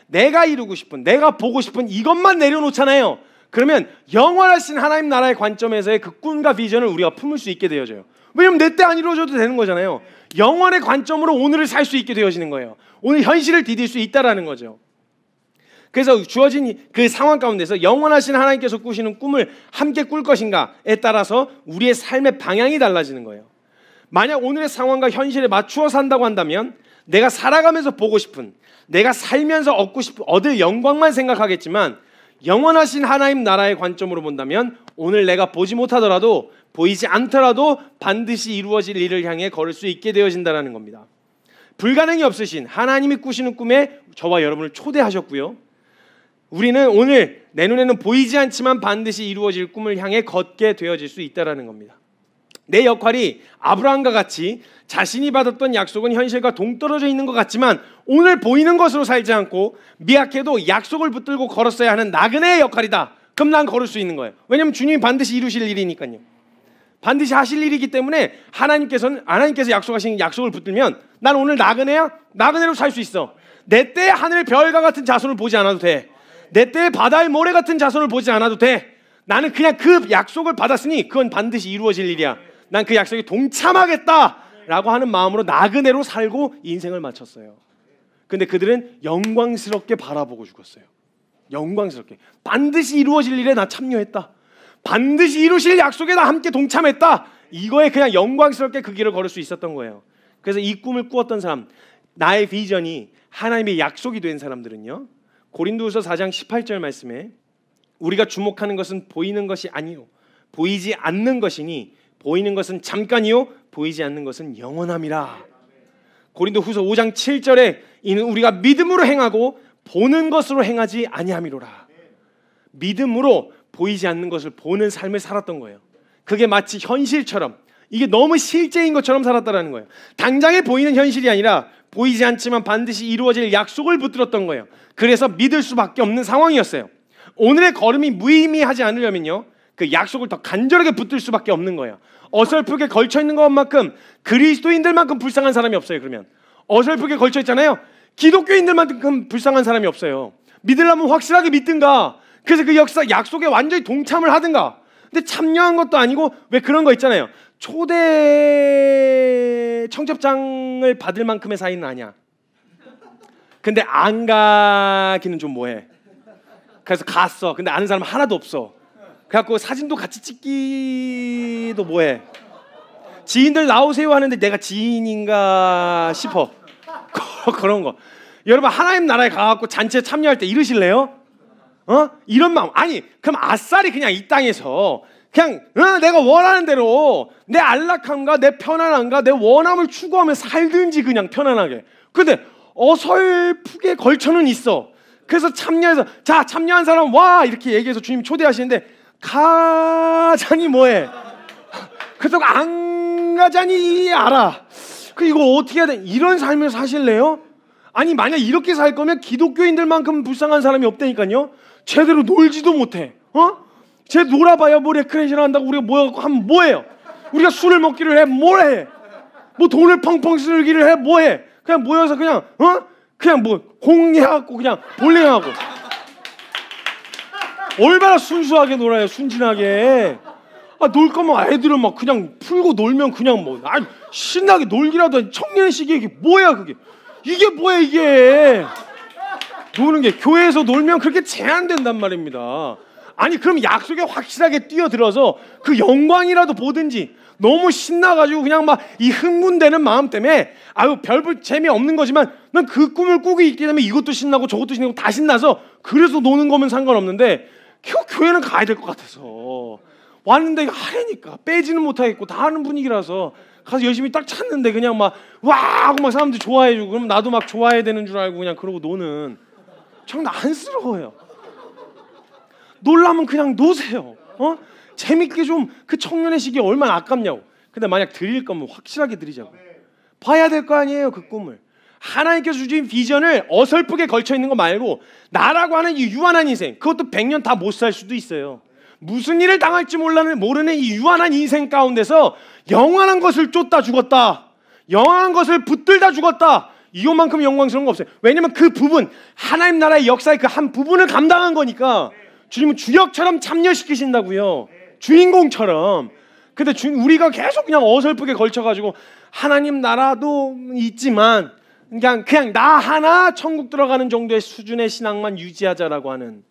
내가 이루고 싶은, 내가 보고 싶은 이것만 내려놓잖아요. 그러면 영원하신 하나님 나라의 관점에서의 그 꿈과 비전을 우리가 품을 수 있게 되어져요. 왜냐면 내 때 안 이루어져도 되는 거잖아요. 영원의 관점으로 오늘을 살 수 있게 되어지는 거예요. 오늘 현실을 디딜 수 있다라는 거죠. 그래서 주어진 그 상황 가운데서 영원하신 하나님께서 꾸시는 꿈을 함께 꿀 것인가에 따라서 우리의 삶의 방향이 달라지는 거예요. 만약 오늘의 상황과 현실에 맞추어 산다고 한다면 내가 살아가면서 보고 싶은, 내가 살면서 얻을 영광만 생각하겠지만 영원하신 하나님 나라의 관점으로 본다면 오늘 내가 보지 못하더라도 보이지 않더라도 반드시 이루어질 일을 향해 걸을 수 있게 되어진다는 겁니다. 불가능이 없으신 하나님이 꾸시는 꿈에 저와 여러분을 초대하셨고요. 우리는 오늘 내 눈에는 보이지 않지만 반드시 이루어질 꿈을 향해 걷게 되어질 수 있다는 겁니다. 내 역할이 아브라함과 같이 자신이 받았던 약속은 현실과 동떨어져 있는 것 같지만 오늘 보이는 것으로 살지 않고 미약해도 약속을 붙들고 걸었어야 하는 나그네의 역할이다. 그럼 난 걸을 수 있는 거예요. 왜냐하면 주님이 반드시 이루실 일이니까요. 반드시 하실 일이기 때문에 하나님께서 약속하신 약속을 붙들면 난 오늘 나그네야? 나그네로 살 수 있어. 내 때에 하늘의 별과 같은 자손을 보지 않아도 돼. 내 때에 바다의 모래 같은 자손을 보지 않아도 돼. 나는 그냥 그 약속을 받았으니 그건 반드시 이루어질 일이야. 난 그 약속에 동참하겠다라고 하는 마음으로 나그네로 살고 인생을 마쳤어요. 근데 그들은 영광스럽게 바라보고 죽었어요. 영광스럽게. 반드시 이루어질 일에 나 참여했다. 반드시 이루실 약속에 나 함께 동참했다. 이거에 그냥 영광스럽게 그 길을 걸을 수 있었던 거예요. 그래서 이 꿈을 꾸었던 사람, 나의 비전이 하나님의 약속이 된 사람들은요, 고린도후서 4장 18절 말씀에 우리가 주목하는 것은 보이는 것이 아니요 보이지 않는 것이니 보이는 것은 잠깐이요 보이지 않는 것은 영원함이라. 고린도후서 5장 7절에 이는 우리가 믿음으로 행하고 보는 것으로 행하지 아니함이로라. 믿음으로 보이지 않는 것을 보는 삶을 살았던 거예요. 그게 마치 현실처럼, 이게 너무 실제인 것처럼 살았다라는 거예요. 당장에 보이는 현실이 아니라 보이지 않지만 반드시 이루어질 약속을 붙들었던 거예요. 그래서 믿을 수밖에 없는 상황이었어요. 오늘의 걸음이 무의미하지 않으려면요, 그 약속을 더 간절하게 붙들 수밖에 없는 거예요. 어설프게 걸쳐 있는 것만큼 그리스도인들만큼 불쌍한 사람이 없어요. 그러면 어설프게 걸쳐 있잖아요. 기독교인들만큼 불쌍한 사람이 없어요. 믿으려면 확실하게 믿든가, 그래서 그 약속에 완전히 동참을 하든가. 근데 참여한 것도 아니고, 왜 그런 거 있잖아요. 초대 청첩장을 받을 만큼의 사이는 아니야. 근데 안 가기는 좀 뭐해. 그래서 갔어. 근데 아는 사람 하나도 없어. 그래갖고 사진도 같이 찍기도 뭐해. 지인들 나오세요 하는데 내가 지인인가 싶어. 그런 거. 여러분, 하나님 나라에 가갖고 잔치에 참여할 때 이러실래요? 이런 마음. 아니, 그럼 아싸리 그냥 이 땅에서 그냥 내가 원하는 대로 내 안락함과 내 편안함과 내 원함을 추구하며 살든지, 그냥 편안하게. 근데 어설프게 걸쳐는 있어. 그래서 참여해서, 자, 참여한 사람 와 이렇게 얘기해서 주님이 초대하시는데 가자니 뭐해. 그래서 안 가자니 알아. 그 이거 어떻게 해야 돼? 이런 삶을 사실래요? 아니, 만약 이렇게 살 거면 기독교인들만큼 불쌍한 사람이 없다니까요. 제대로 놀지도 못해. 쟤 놀아봐야 뭐 레크레이션 한다고 우리가 모여갖고 하면 뭐해요? 우리가 술을 먹기를 해, 뭘 해? 뭐 돈을 펑펑 쓰기를 해, 뭐해? 그냥 모여서 그냥 그냥 뭐 공해갖고 그냥 볼링하고. 얼마나 순수하게 놀아요, 순진하게. 놀 거면 애들은 막 그냥 풀고 놀면 그냥 뭐 신나게 놀기라도 해. 청년식이 이게 뭐야 그게? 이게 뭐야 이게? 노는 게 교회에서 놀면 그렇게 제한된단 말입니다. 아니, 그럼 약속에 확실하게 뛰어들어서 그 영광이라도 보든지. 너무 신나가지고 그냥 막 이 흥분되는 마음 때문에 별 재미없는 거지만 난 그 꿈을 꾸고 있기 때문에 이것도 신나고 저것도 신나고 다 신나서 그래서 노는 거면 상관없는데, 교회는 가야 될 것 같아서 왔는데 하려니까 빼지는 못하겠고 다 하는 분위기라서 가서 열심히 딱 찾는데 그냥 막 와 하고 막 사람들 좋아해주고, 그럼 나도 막 좋아해야 되는 줄 알고 그냥 그러고 노는, 정말 안쓰러워요. 놀라면 그냥 노세요. 재밌게 좀, 그 청년의 시기 얼마나 아깝냐고. 근데 만약 드릴 거면 확실하게 드리자고. 봐야 될 거 아니에요, 그 꿈을. 하나님께서 주신 비전을 어설프게 걸쳐 있는 거 말고, 나라고 하는 이 유한한 인생, 그것도 100년 다 못 살 수도 있어요. 무슨 일을 당할지 모르는 이 유한한 인생 가운데서 영원한 것을 쫓다 죽었다, 영원한 것을 붙들다 죽었다, 이것만큼 영광스러운 거 없어요. 왜냐면 그 부분, 하나님 나라의 역사의 그 한 부분을 감당한 거니까. 주님은 주역처럼 참여시키신다고요, 주인공처럼. 근데 우리가 계속 그냥 어설프게 걸쳐가지고 하나님 나라도 있지만 그냥 나 하나 천국 들어가는 정도의 수준의 신앙만 유지하자라고 하는,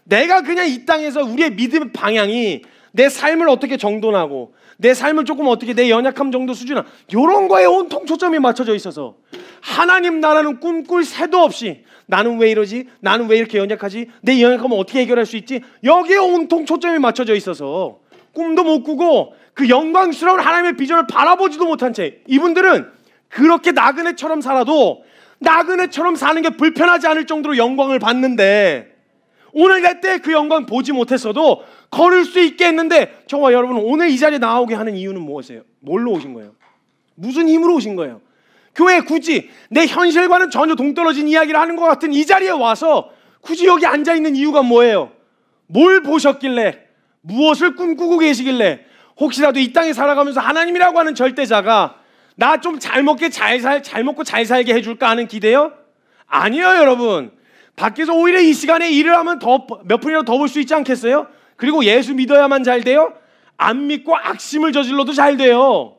내가 그냥 이 땅에서 우리의 믿음 방향이 내 삶을 어떻게 정돈하고 내 삶을 조금 어떻게 내 연약함 정도 수준이나 이런 거에 온통 초점이 맞춰져 있어서, 하나님 나라는 꿈꿀 새도 없이 나는 왜 이러지? 나는 왜 이렇게 연약하지? 내 연약함을 어떻게 해결할 수 있지? 여기에 온통 초점이 맞춰져 있어서 꿈도 못 꾸고 그 영광스러운 하나님의 비전을 바라보지도 못한 채, 이분들은 그렇게 나그네처럼 살아도 나그네처럼 사는 게 불편하지 않을 정도로 영광을 받는데, 오늘 날 때 그 영광 보지 못했어도 걸을 수 있게 했는데, 저와 여러분 오늘 이 자리에 나오게 하는 이유는 무엇이에요? 뭘로 오신 거예요? 무슨 힘으로 오신 거예요? 교회에 굳이 내 현실과는 전혀 동떨어진 이야기를 하는 것 같은 이 자리에 와서 굳이 여기 앉아있는 이유가 뭐예요? 뭘 보셨길래, 무엇을 꿈꾸고 계시길래, 혹시라도 이 땅에 살아가면서 하나님이라고 하는 절대자가 나 좀 잘 먹고 잘 살게 해줄까 하는 기대요? 아니에요, 여러분. 밖에서 오히려 이 시간에 일을 하면 몇 푼이라도 더 벌 수 있지 않겠어요? 그리고 예수 믿어야만 잘 돼요? 안 믿고 악심을 저질러도 잘 돼요.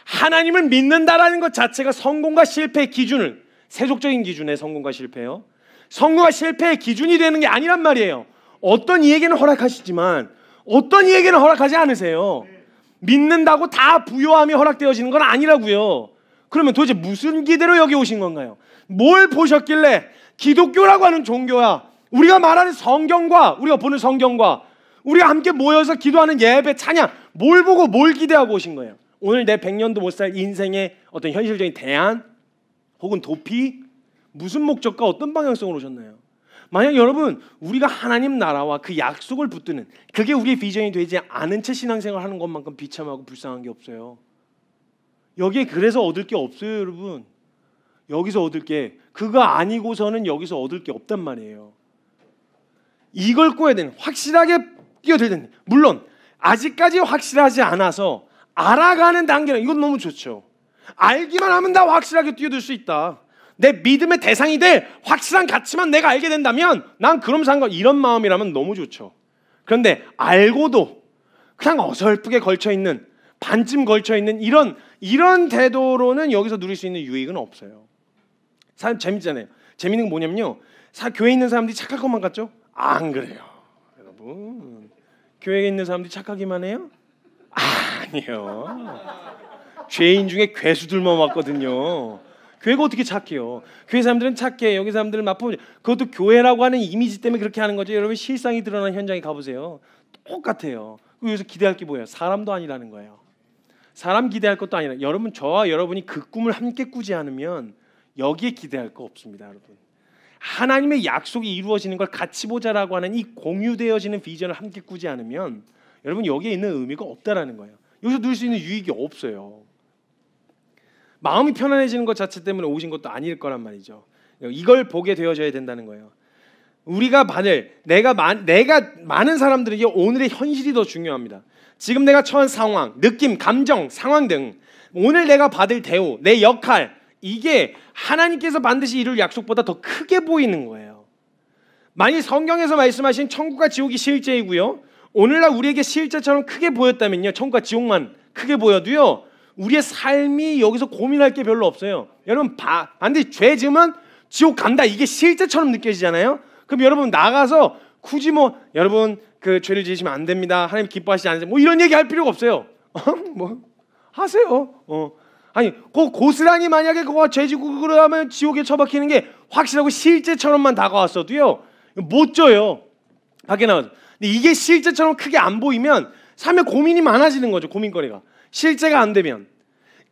하나님을 믿는다라는 것 자체가 성공과 실패의 기준을, 세속적인 기준의 성공과 실패요, 성공과 실패의 기준이 되는 게 아니란 말이에요. 어떤 이에게는 허락하시지만 어떤 이에게는 허락하지 않으세요. 믿는다고 다 부요함이 허락되어지는 건 아니라고요. 그러면 도대체 무슨 기대로 여기 오신 건가요? 뭘 보셨길래 기독교라고 하는 종교야, 우리가 말하는 성경과 우리가 보는 성경과 우리가 함께 모여서 기도하는 예배, 찬양, 뭘 보고 뭘 기대하고 오신 거예요? 오늘 내 100년도 못 살 인생의 어떤 현실적인 대안 혹은 도피, 무슨 목적과 어떤 방향성으로 오셨나요? 만약 여러분 우리가 하나님 나라와 그 약속을 붙드는 그게 우리의 비전이 되지 않은 채 신앙생활 하는 것만큼 비참하고 불쌍한 게 없어요. 여기에 그래서 얻을 게 없어요, 여러분. 여기서 얻을 게 그거 아니고서는 여기서 얻을 게 없단 말이에요. 이걸 꿔야 되는, 확실하게 뛰어들어야 되는, 물론 아직까지 확실하지 않아서 알아가는 단계는 이건 너무 좋죠. 알기만 하면 다 확실하게 뛰어들 수 있다. 내 믿음의 대상이 될 확실한 가치만 내가 알게 된다면 난 그럼 상관, 이런 마음이라면 너무 좋죠. 그런데 알고도 그냥 어설프게 걸쳐있는, 반쯤 걸쳐있는 이런 태도로는 여기서 누릴 수 있는 유익은 없어요. 사람 재밌잖아요. 재밌는 건 뭐냐면요, 교회에 있는 사람들이 착할 것만 같죠? 안 그래요, 여러분. 교회에 있는 사람들이 착하기만 해요? 아니요. 죄인 중에 괴수들만 왔거든요. 교회가 어떻게 착해요? 교회 사람들은 착해. 여기 사람들은 나쁘죠. 그것도 교회라고 하는 이미지 때문에 그렇게 하는 거죠. 여러분 실상이 드러난 현장에 가보세요. 똑같아요. 여기서 기대할 게 뭐예요? 사람도 아니라는 거예요. 사람 기대할 것도 아니라, 여러분 저와 여러분이 그 꿈을 함께 꾸지 않으면 여기에 기대할 거 없습니다, 여러분. 하나님의 약속이 이루어지는 걸 같이 보자라고 하는 이 공유되어지는 비전을 함께 꾸지 않으면 여러분 여기에 있는 의미가 없다라는 거예요. 여기서 누릴 수 있는 유익이 없어요. 마음이 편안해지는 것 자체 때문에 오신 것도 아닐 거란 말이죠. 이걸 보게 되어져야 된다는 거예요. 우리가 내가 많은 사람들에게 오늘의 현실이 더 중요합니다. 지금 내가 처한 상황, 느낌, 감정, 상황 등 오늘 내가 받을 대우, 내 역할, 이게 하나님께서 반드시 이룰 약속보다 더 크게 보이는 거예요. 만일 성경에서 말씀하신 천국과 지옥이 실제이고요, 오늘날 우리에게 실제처럼 크게 보였다면요, 천국과 지옥만 크게 보여도요, 우리의 삶이 여기서 고민할 게 별로 없어요. 여러분 반드시 죄 지으면 지옥 간다, 이게 실제처럼 느껴지잖아요. 그럼 여러분 나가서 굳이 여러분 그 죄를 지으시면 안 됩니다, 하나님 기뻐하시지 않으세요, 이런 얘기 할 필요가 없어요. 하세요. 아니 고스란히 만약에 그거 죄 지고 그러면 지옥에 처박히는 게 확실하고 실제처럼만 다가왔어도요 못 져요, 밖에 나가서. 근데 이게 실제처럼 크게 안 보이면 삶에 고민이 많아지는 거죠. 고민거리가 실제가 안 되면,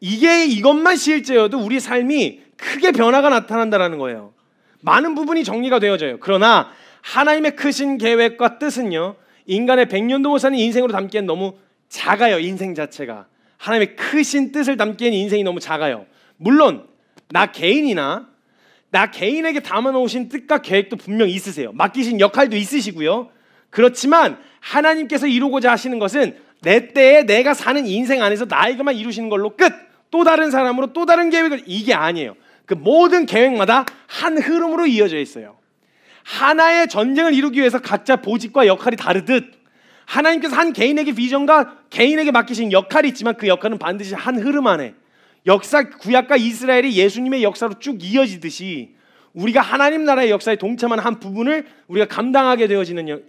이것만 실제여도 우리 삶이 크게 변화가 나타난다는 거예요. 많은 부분이 정리가 되어져요. 그러나 하나님의 크신 계획과 뜻은요, 인간의 100년도 못 사는 인생으로 담기엔 너무 작아요. 인생 자체가 하나님의 크신 뜻을 담기엔 인생이 너무 작아요. 물론 나 개인에게 담아놓으신 뜻과 계획도 분명 있으세요. 맡기신 역할도 있으시고요. 그렇지만 하나님께서 이루고자 하시는 것은 내 때에 내가 사는 인생 안에서 나에게만 이루시는 걸로 끝! 또 다른 사람으로 또 다른 계획을, 이게 아니에요. 그 모든 계획마다 한 흐름으로 이어져 있어요. 하나의 전쟁을 이루기 위해서 각자 보직과 역할이 다르듯 하나님께서 한 개인에게 비전과 개인에게 맡기신 역할이 있지만 그 역할은 반드시 한 흐름 안에, 구약과 이스라엘이 예수님의 역사로 쭉 이어지듯이 우리가 하나님 나라의 역사에 동참하는 한 부분을 우리가 감당하게 되어지는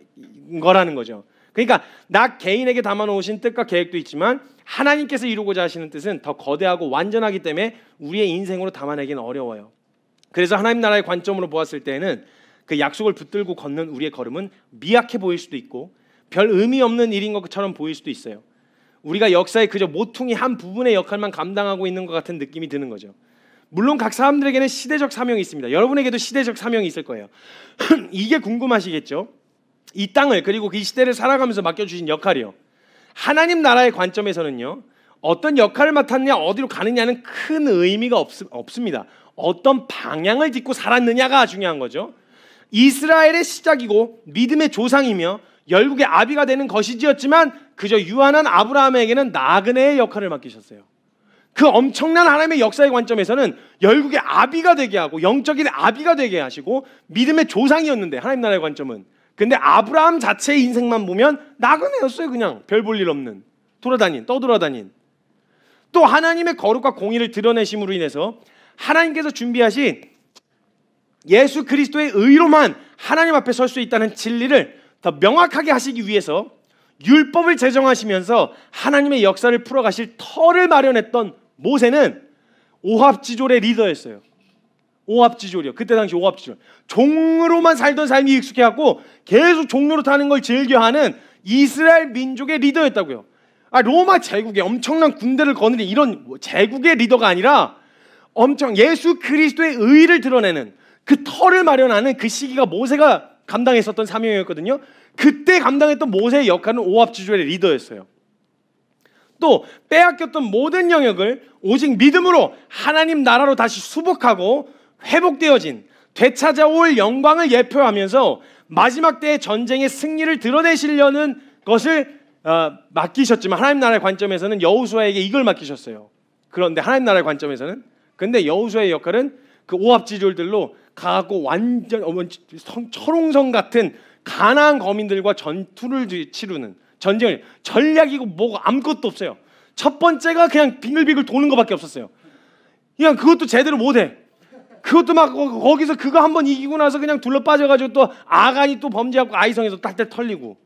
거라는 거죠. 그러니까 나 개인에게 담아놓으신 뜻과 계획도 있지만 하나님께서 이루고자 하시는 뜻은 더 거대하고 완전하기 때문에 우리의 인생으로 담아내기는 어려워요. 그래서 하나님 나라의 관점으로 보았을 때는 그 약속을 붙들고 걷는 우리의 걸음은 미약해 보일 수도 있고 별 의미 없는 일인 것처럼 보일 수도 있어요. 우리가 역사에 그저 모퉁이 한 부분의 역할만 감당하고 있는 것 같은 느낌이 드는 거죠. 물론 각 사람들에게는 시대적 사명이 있습니다. 여러분에게도 시대적 사명이 있을 거예요. 이게 궁금하시겠죠? 이 땅을, 그리고 이 시대를 살아가면서 맡겨주신 역할이요, 하나님 나라의 관점에서는요, 어떤 역할을 맡았냐, 어디로 가느냐는 큰 의미가 없습니다. 어떤 방향을 딛고 살았느냐가 중요한 거죠. 이스라엘의 시작이고 믿음의 조상이며 열국의 아비가 되는 것이지였지만 그저 유한한 아브라함에게는 나그네의 역할을 맡기셨어요. 그 엄청난 하나님의 역사의 관점에서는 열국의 아비가 되게 하고 영적인 아비가 되게 하시고 믿음의 조상이었는데, 하나님 나라의 관점은, 근데 아브라함 자체의 인생만 보면 나그네였어요. 그냥 별 볼 일 없는, 떠돌아다닌. 또 하나님의 거룩과 공의를 드러내심으로 인해서 하나님께서 준비하신 예수 그리스도의 의로만 하나님 앞에 설 수 있다는 진리를 더 명확하게 하시기 위해서 율법을 제정하시면서 하나님의 역사를 풀어가실 터를 마련했던 모세는 오합지졸의 리더였어요. 오합지졸이요. 그때 당시 오합지졸. 종으로만 살던 삶이 익숙해갖고 계속 종로로 타는 걸 즐겨하는 이스라엘 민족의 리더였다고요. 로마 제국의 엄청난 군대를 거느린 이런 제국의 리더가 아니라 엄청 예수 그리스도의 의의를 드러내는 그 터를 마련하는 그 시기가 모세가 감당했었던 사명이었거든요. 그때 감당했던 모세의 역할은 오합지졸의 리더였어요. 또 빼앗겼던 모든 영역을 오직 믿음으로 하나님 나라로 다시 수복하고 회복되어진 되찾아올 영광을 예표하면서 마지막 때의 전쟁의 승리를 드러내시려는 것을 맡기셨지만 하나님 나라의 관점에서는 여호수아에게 이걸 맡기셨어요. 그런데 하나님 나라의 관점에서는 근데 여호수아의 역할은 그 오합지졸들로 가고 완전 철옹성 같은 가나안 거민들과 전투를 치르는 전쟁을 전략이고 뭐고 아무것도 없어요. 첫 번째가 그냥 빙글빙글 도는 것밖에 없었어요. 그냥 그것도 제대로 못해. 그것도 막 거기서 그거 한번 이기고 나서 그냥 둘러 빠져가지고 또 아간이 또 범죄하고 아이성에서 딸딸 털리고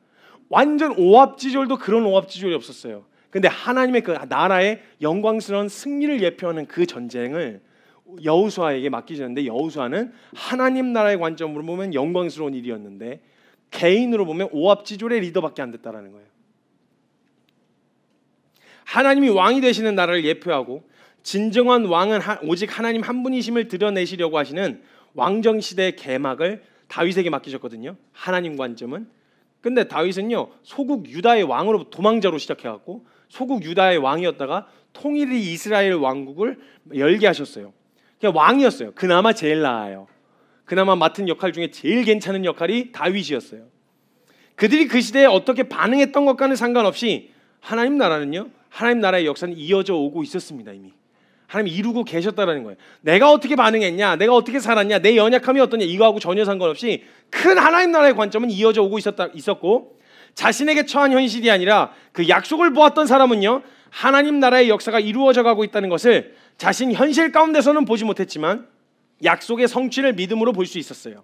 완전 오합지졸도 그런 오합지졸이 없었어요. 근데 하나님의 그 나라의 영광스러운 승리를 예표하는 그 전쟁을 여호수아에게 맡기셨는데 여호수아는 하나님 나라의 관점으로 보면 영광스러운 일이었는데 개인으로 보면 오합지졸의 리더밖에 안 됐다라는 거예요. 하나님이 왕이 되시는 나라를 예표하고 진정한 왕은 오직 하나님 한 분이심을 드러내시려고 하시는 왕정시대의 개막을 다윗에게 맡기셨거든요. 하나님 관점은. 근데 다윗은요 소국 유다의 왕으로 도망자로 시작해갖고 소국 유다의 왕이었다가 통일이 이스라엘 왕국을 열게 하셨어요. 그냥 왕이었어요. 그나마 제일 나아요. 그나마 맡은 역할 중에 제일 괜찮은 역할이 다윗이었어요. 그들이 그 시대에 어떻게 반응했던 것과는 상관없이 하나님 나라는요 하나님 나라의 역사는 이어져 오고 있었습니다. 이미 하나님 이루고 계셨다라는 거예요. 내가 어떻게 반응했냐, 내가 어떻게 살았냐, 내 연약함이 어떠냐 이거하고 전혀 상관없이 큰 하나님 나라의 관점은 이어져 오고 있었고 자신에게 처한 현실이 아니라 그 약속을 보았던 사람은요 하나님 나라의 역사가 이루어져 가고 있다는 것을 자신 현실 가운데서는 보지 못했지만 약속의 성취를 믿음으로 볼 수 있었어요.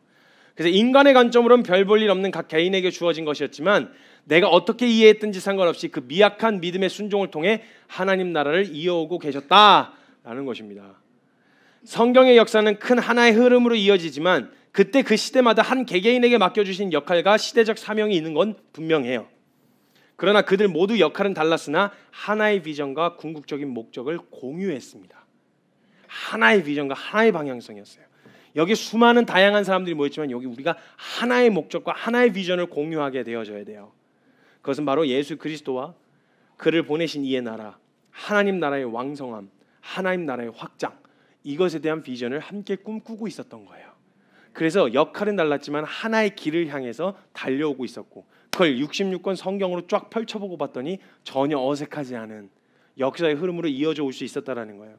그래서 인간의 관점으로는 별 볼 일 없는 각 개인에게 주어진 것이었지만 내가 어떻게 이해했든지 상관없이 그 미약한 믿음의 순종을 통해 하나님 나라를 이어오고 계셨다라는 것입니다. 성경의 역사는 큰 하나의 흐름으로 이어지지만 그때 그 시대마다 한 개개인에게 맡겨주신 역할과 시대적 사명이 있는 건 분명해요. 그러나 그들 모두 역할은 달랐으나 하나의 비전과 궁극적인 목적을 공유했습니다. 하나의 비전과 하나의 방향성이었어요. 여기 수많은 다양한 사람들이 모였지만 여기 우리가 하나의 목적과 하나의 비전을 공유하게 되어져야 돼요. 그것은 바로 예수 그리스도와 그를 보내신 이의 나라, 하나님 나라의 왕성함, 하나님 나라의 확장, 이것에 대한 비전을 함께 꿈꾸고 있었던 거예요. 그래서 역할은 달랐지만 하나의 길을 향해서 달려오고 있었고 그걸 66권 성경으로 쫙 펼쳐보고 봤더니 전혀 어색하지 않은 역사의 흐름으로 이어져 올 수 있었다라는 거예요.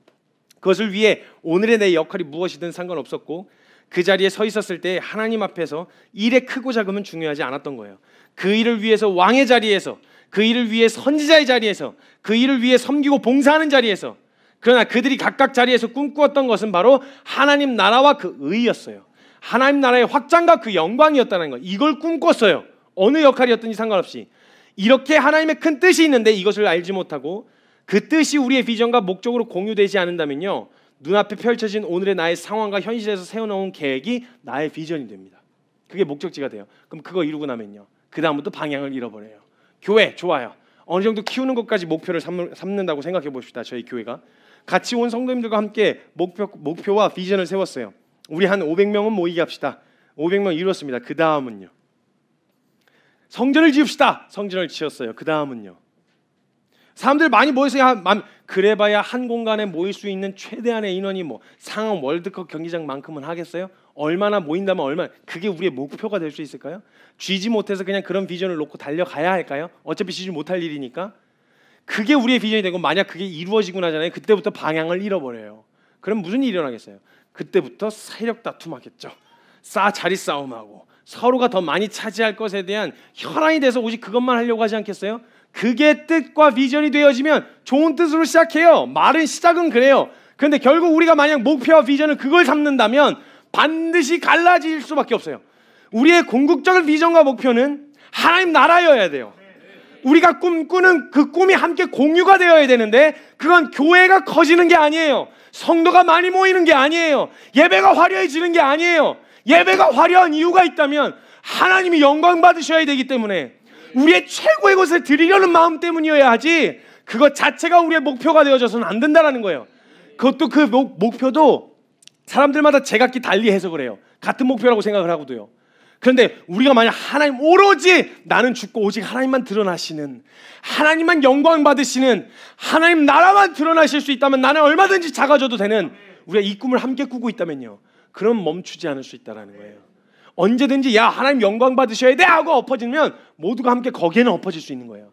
그것을 위해 오늘의 내 역할이 무엇이든 상관없었고 그 자리에 서 있었을 때 하나님 앞에서 일의 크고 작음은 중요하지 않았던 거예요. 그 일을 위해서 왕의 자리에서, 그 일을 위해 선지자의 자리에서, 그 일을 위해 섬기고 봉사하는 자리에서, 그러나 그들이 각각 자리에서 꿈꾸었던 것은 바로 하나님 나라와 그 의였어요. 하나님 나라의 확장과 그 영광이었다는 거. 이걸 꿈꿨어요. 어느 역할이었든지 상관없이. 이렇게 하나님의 큰 뜻이 있는데 이것을 알지 못하고 그 뜻이 우리의 비전과 목적으로 공유되지 않는다면요 눈앞에 펼쳐진 오늘의 나의 상황과 현실에서 세워놓은 계획이 나의 비전이 됩니다. 그게 목적지가 돼요. 그럼 그거 이루고 나면요 그 다음부터 방향을 잃어버려요. 교회 좋아요. 어느 정도 키우는 것까지 목표를 삼는다고 생각해 봅시다. 저희 교회가 같이 온 성도님들과 함께 목표와 비전을 세웠어요. 우리 한 500명은 모이게 합시다. 500명 이뤘습니다. 그 다음은요 성전을 지읍시다. 성전을 지었어요. 그 다음은요 사람들 많이 모였어요. 그래봐야 한 공간에 모일 수 있는 최대한의 인원이 뭐 상암 월드컵 경기장만큼은 하겠어요? 얼마나 모인다면 얼마나 그게 우리의 목표가 될 수 있을까요? 쥐지 못해서 그냥 그런 비전을 놓고 달려가야 할까요? 어차피 쥐지 못할 일이니까. 그게 우리의 비전이 되고 만약 그게 이루어지고 나잖아요. 그때부터 방향을 잃어버려요. 그럼 무슨 일이 일어나겠어요? 그때부터 세력 다툼하겠죠. 자리 싸움하고 서로가 더 많이 차지할 것에 대한 혈안이 돼서 오직 그것만 하려고 하지 않겠어요? 그게 뜻과 비전이 되어지면 좋은 뜻으로 시작해요. 말은 시작은 그래요. 그런데 결국 우리가 만약 목표와 비전을 그걸 삼는다면 반드시 갈라질 수밖에 없어요. 우리의 궁극적인 비전과 목표는 하나님 나라여야 돼요. 우리가 꿈꾸는 그 꿈이 함께 공유가 되어야 되는데 그건 교회가 커지는 게 아니에요. 성도가 많이 모이는 게 아니에요. 예배가 화려해지는 게 아니에요. 예배가 화려한 이유가 있다면 하나님이 영광 받으셔야 되기 때문에 우리의 최고의 것을 드리려는 마음 때문이어야 하지 그것 자체가 우리의 목표가 되어져서는 안 된다는 거예요. 그것도 그 목표도 사람들마다 제각기 달리 해석을 해요. 같은 목표라고 생각을 하고도요. 그런데 우리가 만약 하나님 오로지 나는 죽고 오직 하나님만 드러나시는 하나님만 영광 받으시는 하나님 나라만 드러나실 수 있다면 나는 얼마든지 작아져도 되는 우리가 이 꿈을 함께 꾸고 있다면요. 그럼 멈추지 않을 수 있다는 거예요. 언제든지 야 하나님 영광 받으셔야 돼 하고 엎어지면 모두가 함께 거기에는 엎어질 수 있는 거예요.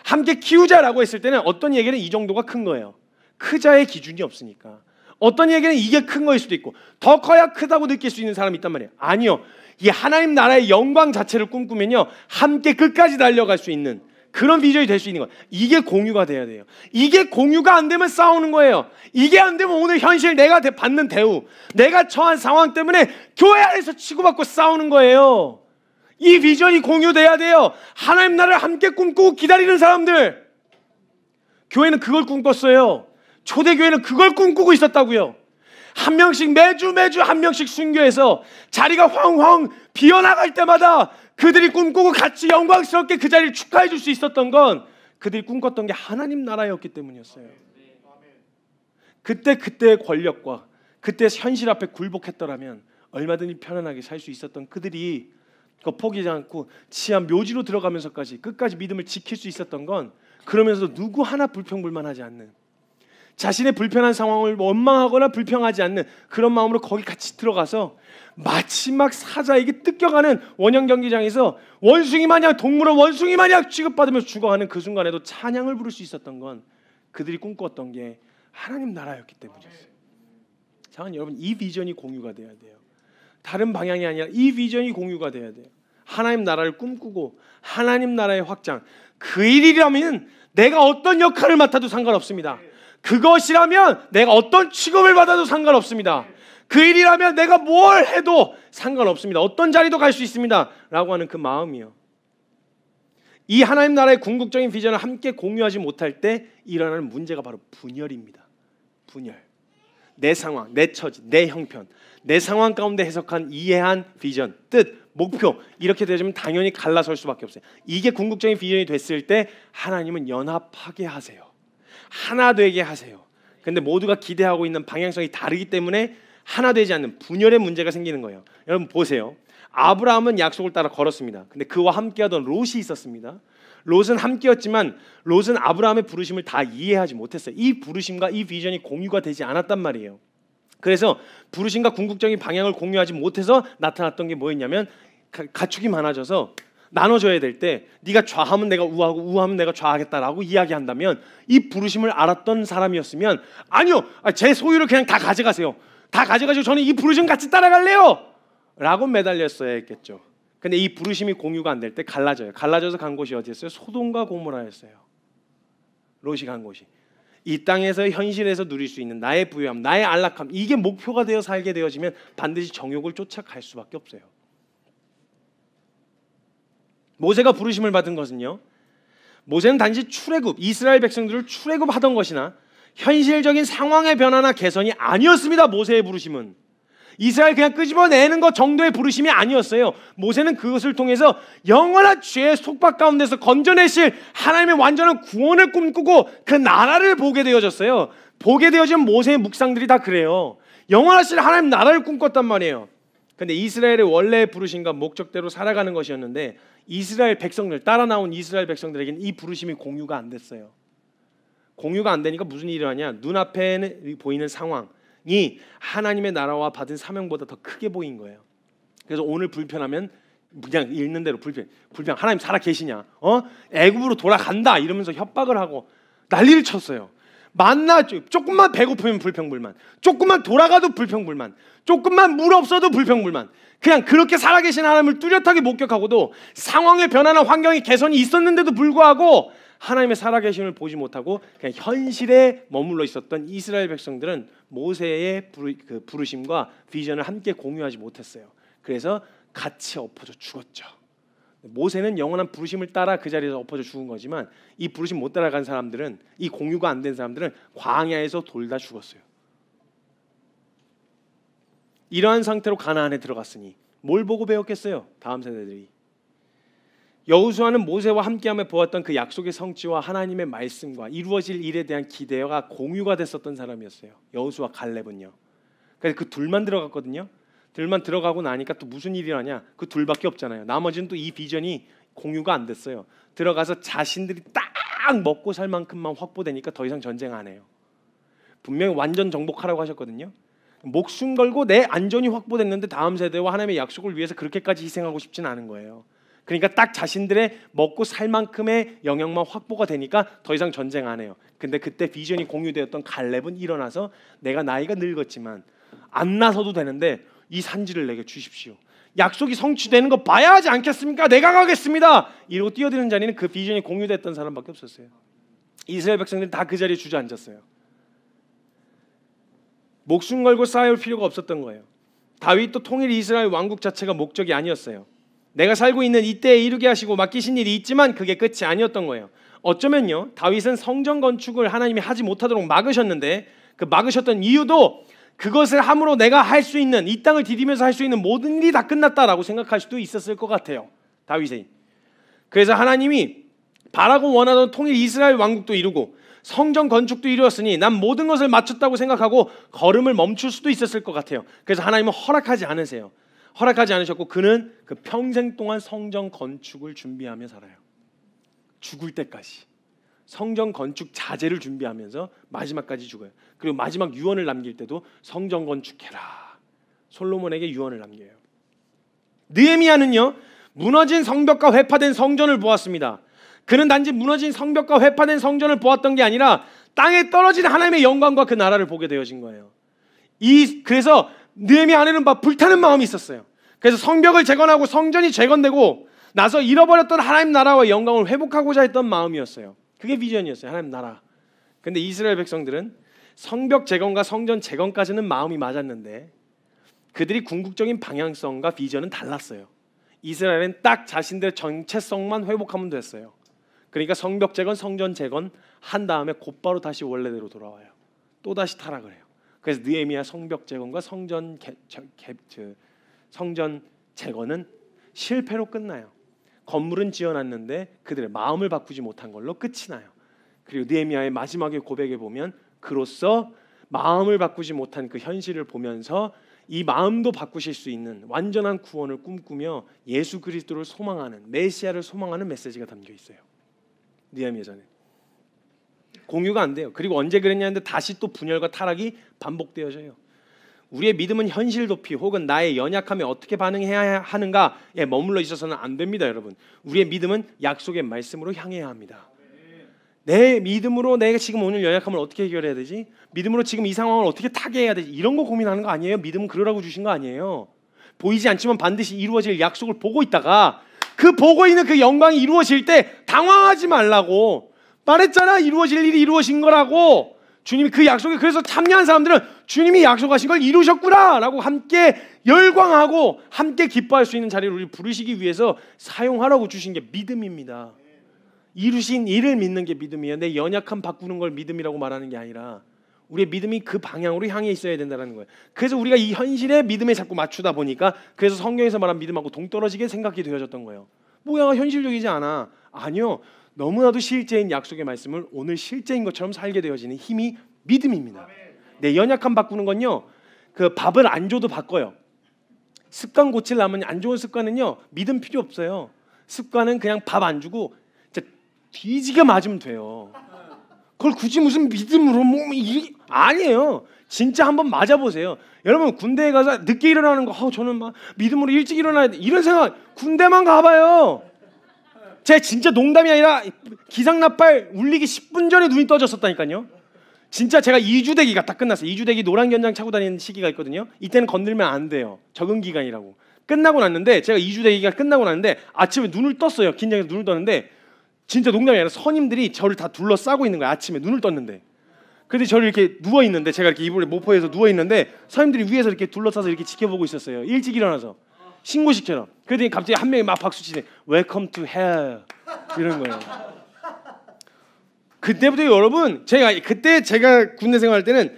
함께 키우자라고 했을 때는 어떤 얘기는 이 정도가 큰 거예요. 크자의 기준이 없으니까. 어떤 얘기는 이게 큰 거일 수도 있고 더 커야 크다고 느낄 수 있는 사람이 있단 말이에요. 아니요. 이 하나님 나라의 영광 자체를 꿈꾸면요 함께 끝까지 달려갈 수 있는 그런 비전이 될 수 있는 거예요. 이게 공유가 돼야 돼요. 이게 공유가 안 되면 싸우는 거예요. 이게 안 되면 오늘 현실 내가 받는 대우 내가 처한 상황 때문에 교회 안에서 치고받고 싸우는 거예요. 이 비전이 공유돼야 돼요. 하나님 나라를 함께 꿈꾸고 기다리는 사람들. 교회는 그걸 꿈꿨어요. 초대교회는 그걸 꿈꾸고 있었다고요. 한 명씩 매주 한 명씩 순교해서 자리가 황황 비어나갈 때마다 그들이 꿈꾸고 같이 영광스럽게 그 자리를 축하해 줄 수 있었던 건 그들이 꿈꿨던 게 하나님 나라였기 때문이었어요. 그때의 권력과 그때 현실 앞에 굴복했더라면 얼마든지 편안하게 살 수 있었던 그들이 그거 포기하지 않고 치안 묘지로 들어가면서까지 끝까지 믿음을 지킬 수 있었던 건 그러면서도 누구 하나 불평불만하지 않는 자신의 불편한 상황을 원망하거나 불평하지 않는 그런 마음으로 거기 같이 들어가서 마지막 사자에게 뜯겨가는 원형 경기장에서 원숭이 마냥 동물원 원숭이 마냥 취급받으면서 죽어가는 그 순간에도 찬양을 부를 수 있었던 건 그들이 꿈꿨던 게 하나님 나라였기 때문이었어요. 사랑하는 여러분, 이 비전이 공유가 돼야 돼요. 다른 방향이 아니라 이 비전이 공유가 돼야 돼요. 하나님 나라를 꿈꾸고 하나님 나라의 확장, 그 일이라면 내가 어떤 역할을 맡아도 상관없습니다. 그것이라면 내가 어떤 취급을 받아도 상관없습니다. 그 일이라면 내가 뭘 해도 상관없습니다. 어떤 자리도 갈 수 있습니다 라고 하는 그 마음이요. 이 하나님 나라의 궁극적인 비전을 함께 공유하지 못할 때 일어나는 문제가 바로 분열입니다. 분열. 내 상황, 내 처지, 내 형편, 내 상황 가운데 해석한 이해한 비전, 뜻, 목표 이렇게 되면 당연히 갈라설 수밖에 없어요. 이게 궁극적인 비전이 됐을 때 하나님은 연합하게 하세요. 하나 되게 하세요. 근데 모두가 기대하고 있는 방향성이 다르기 때문에 하나 되지 않는 분열의 문제가 생기는 거예요. 여러분 보세요. 아브라함은 약속을 따라 걸었습니다. 근데 그와 함께하던 롯이 있었습니다. 롯은 함께였지만 롯은 아브라함의 부르심을 다 이해하지 못했어요. 이 부르심과 이 비전이 공유가 되지 않았단 말이에요. 그래서 부르심과 궁극적인 방향을 공유하지 못해서 나타났던 게 뭐였냐면 가축이 많아져서 나눠줘야 될 때 네가 좌하면 내가 우하고 우하면 내가 좌하겠다라고 이야기한다면 이 부르심을 알았던 사람이었으면 아니요, 제 소유를 그냥 다 가져가세요. 다 가져가시고 저는 이 부르심 같이 따라갈래요 라고 매달렸어야 했겠죠. 근데 이 부르심이 공유가 안 될 때 갈라져요. 갈라져서 간 곳이 어디였어요? 소돔과 고모라였어요. 롯이 간 곳이. 이 땅에서 현실에서 누릴 수 있는 나의 부유함, 나의 안락함, 이게 목표가 되어 살게 되어지면 반드시 정욕을 쫓아갈 수밖에 없어요. 모세가 부르심을 받은 것은요, 모세는 단지 출애굽, 이스라엘 백성들을 출애굽하던 것이나 현실적인 상황의 변화나 개선이 아니었습니다. 모세의 부르심은 이스라엘 그냥 끄집어내는 것 정도의 부르심이 아니었어요. 모세는 그것을 통해서 영원한 죄의 속박 가운데서 건져내실 하나님의 완전한 구원을 꿈꾸고 그 나라를 보게 되어졌어요. 보게 되어진 모세의 묵상들이 다 그래요. 영원하실 하나님 나라를 꿈꿨단 말이에요. 근데 이스라엘의 원래의 부르심과 목적대로 살아가는 것이었는데 이스라엘 백성들, 따라 나온 이스라엘 백성들에게는 이 부르심이 공유가 안 됐어요. 공유가 안 되니까 무슨 일이 일어나냐? 눈앞에 보이는 상황이 하나님의 나라와 받은 사명보다 더 크게 보인 거예요. 그래서 오늘 불편하면 그냥 읽는 대로 불편. 하나님 살아 계시냐? 애굽으로 돌아간다 이러면서 협박을 하고 난리를 쳤어요. 만나 조금만 배고프면 불평불만, 조금만 돌아가도 불평불만, 조금만 물 없어도 불평불만. 그냥 그렇게 살아계신 하나님을 뚜렷하게 목격하고도 상황의 변화나 환경의 개선이 있었는데도 불구하고 하나님의 살아계심을 보지 못하고 그냥 현실에 머물러 있었던 이스라엘 백성들은 모세의 부르심과 비전을 함께 공유하지 못했어요. 그래서 같이 엎어져 죽었죠. 모세는 영원한 부르심을 따라 그 자리에서 엎어져 죽은 거지만 이 부르심 못 따라간 사람들은, 이 공유가 안 된 사람들은 광야에서 돌다 죽었어요. 이러한 상태로 가나안에 들어갔으니 뭘 보고 배웠겠어요? 다음 세대들이. 여호수아는 모세와 함께하며 보았던 그 약속의 성취와 하나님의 말씀과 이루어질 일에 대한 기대가 공유가 됐었던 사람이었어요. 여호수아 갈렙은요. 그래서 그 둘만 들어갔거든요. 둘만 들어가고 나니까 또 무슨 일이 나냐? 그 둘밖에 없잖아요. 나머지는 또 이 비전이 공유가 안 됐어요. 들어가서 자신들이 딱 먹고 살 만큼만 확보되니까 더 이상 전쟁 안 해요. 분명히 완전 정복하라고 하셨거든요. 목숨 걸고 내 안전이 확보됐는데 다음 세대와 하나님의 약속을 위해서 그렇게까지 희생하고 싶지는 않은 거예요. 그러니까 딱 자신들의 먹고 살 만큼의 영역만 확보가 되니까 더 이상 전쟁 안 해요. 근데 그때 비전이 공유되었던 갈렙은 일어나서 내가 나이가 늙었지만 안 나서도 되는데 이 산지를 내게 주십시오. 약속이 성취되는 거 봐야 하지 않겠습니까? 내가 가겠습니다. 이러고 뛰어드는 자리는 그 비전이 공유됐던 사람밖에 없었어요. 이스라엘 백성들이 다 그 자리에 주저앉았어요. 목숨 걸고 싸울 필요가 없었던 거예요. 다윗도 통일 이스라엘 왕국 자체가 목적이 아니었어요. 내가 살고 있는 이때에 이루게 하시고 맡기신 일이 있지만 그게 끝이 아니었던 거예요. 어쩌면요, 다윗은 성전 건축을 하나님이 하지 못하도록 막으셨는데 그 막으셨던 이유도 그것을 함으로 내가 할 수 있는, 이 땅을 디디면서 할 수 있는 모든 일이 다 끝났다라고 생각할 수도 있었을 것 같아요, 다윗이. 그래서 하나님이 바라고 원하던 통일 이스라엘 왕국도 이루고 성전 건축도 이루었으니 난 모든 것을 마쳤다고 생각하고 걸음을 멈출 수도 있었을 것 같아요. 그래서 하나님은 허락하지 않으세요. 허락하지 않으셨고 그는 그 평생 동안 성전 건축을 준비하며 살아요. 죽을 때까지 성전 건축 자재를 준비하면서 마지막까지 죽어요. 그리고 마지막 유언을 남길 때도 성전 건축해라, 솔로몬에게 유언을 남겨요. 느헤미야는요, 무너진 성벽과 회파된 성전을 보았습니다. 그는 단지 무너진 성벽과 회파된 성전을 보았던 게 아니라 땅에 떨어진 하나님의 영광과 그 나라를 보게 되어진 거예요. 그래서 느헤미야 안에는 막 불타는 마음이 있었어요. 그래서 성벽을 재건하고 성전이 재건되고 나서 잃어버렸던 하나님 나라와 영광을 회복하고자 했던 마음이었어요. 그게 비전이었어요, 하나님 나라. 근데 이스라엘 백성들은 성벽 재건과 성전 재건까지는 마음이 맞았는데 그들이 궁극적인 방향성과 비전은 달랐어요. 이스라엘은 딱 자신들의 정체성만 회복하면 됐어요. 그러니까 성벽 재건, 성전 재건 한 다음에 곧바로 다시 원래대로 돌아와요. 또 다시 타락을 해요. 그래서 느헤미야 성벽 재건과 성전 재건은 실패로 끝나요. 건물은 지어놨는데 그들의 마음을 바꾸지 못한 걸로 끝이 나요. 그리고 느헤미야의 마지막의 고백에 보면 그로써 마음을 바꾸지 못한 그 현실을 보면서 이 마음도 바꾸실 수 있는 완전한 구원을 꿈꾸며 예수 그리스도를 소망하는, 메시아를 소망하는 메시지가 담겨 있어요. 느헤미야전에 공유가 안 돼요. 그리고 언제 그랬냐는데 다시 또 분열과 타락이 반복되어져요. 우리의 믿음은 현실 도피 혹은 나의 연약함에 어떻게 반응해야 하는가에 머물러 있어서는 안 됩니다, 여러분. 우리의 믿음은 약속의 말씀으로 향해야 합니다. 내 믿음으로 내가 지금 오늘 연약함을 어떻게 해결해야 되지? 믿음으로 지금 이 상황을 어떻게 타개해야 되지? 이런 거 고민하는 거 아니에요. 믿음은 그러라고 주신 거 아니에요. 보이지 않지만 반드시 이루어질 약속을 보고 있다가 그 보고 있는 그 영광이 이루어질 때 당황하지 말라고 말했잖아. 이루어질 일이 이루어진 거라고. 주님이 그 약속에, 그래서 참여한 사람들은 주님이 약속하신 걸 이루셨구나 라고 함께 열광하고 함께 기뻐할 수 있는 자리를 우리 부르시기 위해서 사용하라고 주신 게 믿음입니다. 이루신 일을 믿는 게 믿음이에요. 내 연약함 바꾸는 걸 믿음이라고 말하는 게 아니라 우리의 믿음이 그 방향으로 향해 있어야 된다는 거예요. 그래서 우리가 이 현실에 믿음에 자꾸 맞추다 보니까 그래서 성경에서 말한 믿음하고 동떨어지게 생각이 되어졌던 거예요. 뭐야, 현실적이지 않아. 아니요, 너무나도 실제인 약속의 말씀을 오늘 실제인 것처럼 살게 되어지는 힘이 믿음입니다. 내 연약함 바꾸는 건요, 그 밥을 안 줘도 바꿔요. 습관 고치려면 안 좋은 습관은요 믿음 필요 없어요. 습관은 그냥 밥 안 주고 진짜 뒤지게 맞으면 돼요. 그걸 굳이 무슨 믿음으로 아니에요. 진짜 한번 맞아보세요. 여러분 군대에 가서 늦게 일어나는 거 저는 막 믿음으로 일찍 일어나야 돼 이런 생각, 군대만 가봐요. 제가 진짜 농담이 아니라 기상나팔 울리기 10분 전에 눈이 떠졌었다니까요. 진짜 제가 2주대기가 딱 끝났어요. 2주대기 노란 견장 차고 다니는 시기가 있거든요. 이때는 건들면 안 돼요. 적응 기간이라고. 끝나고 났는데 제가 2주대기가 끝나고 났는데 아침에 눈을 떴어요. 긴장해서 눈을 떴는데 진짜 농담이 아니라 선임들이 저를 다 둘러싸고 있는 거예요. 아침에 눈을 떴는데. 근데 저를 이렇게 누워 있는데 제가 이렇게 이불에 모포에서 누워 있는데 선임들이 위에서 이렇게 둘러싸서 이렇게 지켜보고 있었어요. 일찍 일어나서 신고시켜라. 그랬더니 갑자기 한 명이 막 박수 치네. Welcome to hell 이런 거예요. 그때부터 여러분 제가 군대 생활할 때는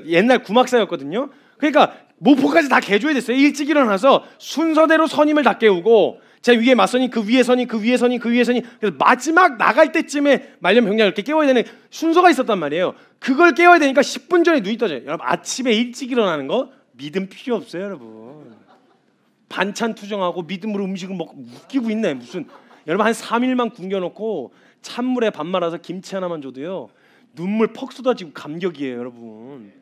옛날 구막사였거든요. 그러니까 모포까지 다 개줘야 됐어요. 일찍 일어나서 순서대로 선임을 다 깨우고 제 위에 맞선이 그 위에 선임 그 위에 선임 그 위에 선임 그래서 마지막 나갈 때쯤에 말년 병장을 이렇게 깨워야 되는 순서가 있었단 말이에요. 그걸 깨워야 되니까 10분 전에 눈이 떠져요. 여러분 아침에 일찍 일어나는 거 믿음 필요 없어요, 여러분. 반찬 투정하고 믿음으로 음식을 먹고 웃기고 있네. 무슨 여러분 한 3일만 굶겨놓고 찬물에 밥 말아서 김치 하나만 줘도요 눈물 퍽 쏟아지고 감격이에요, 여러분.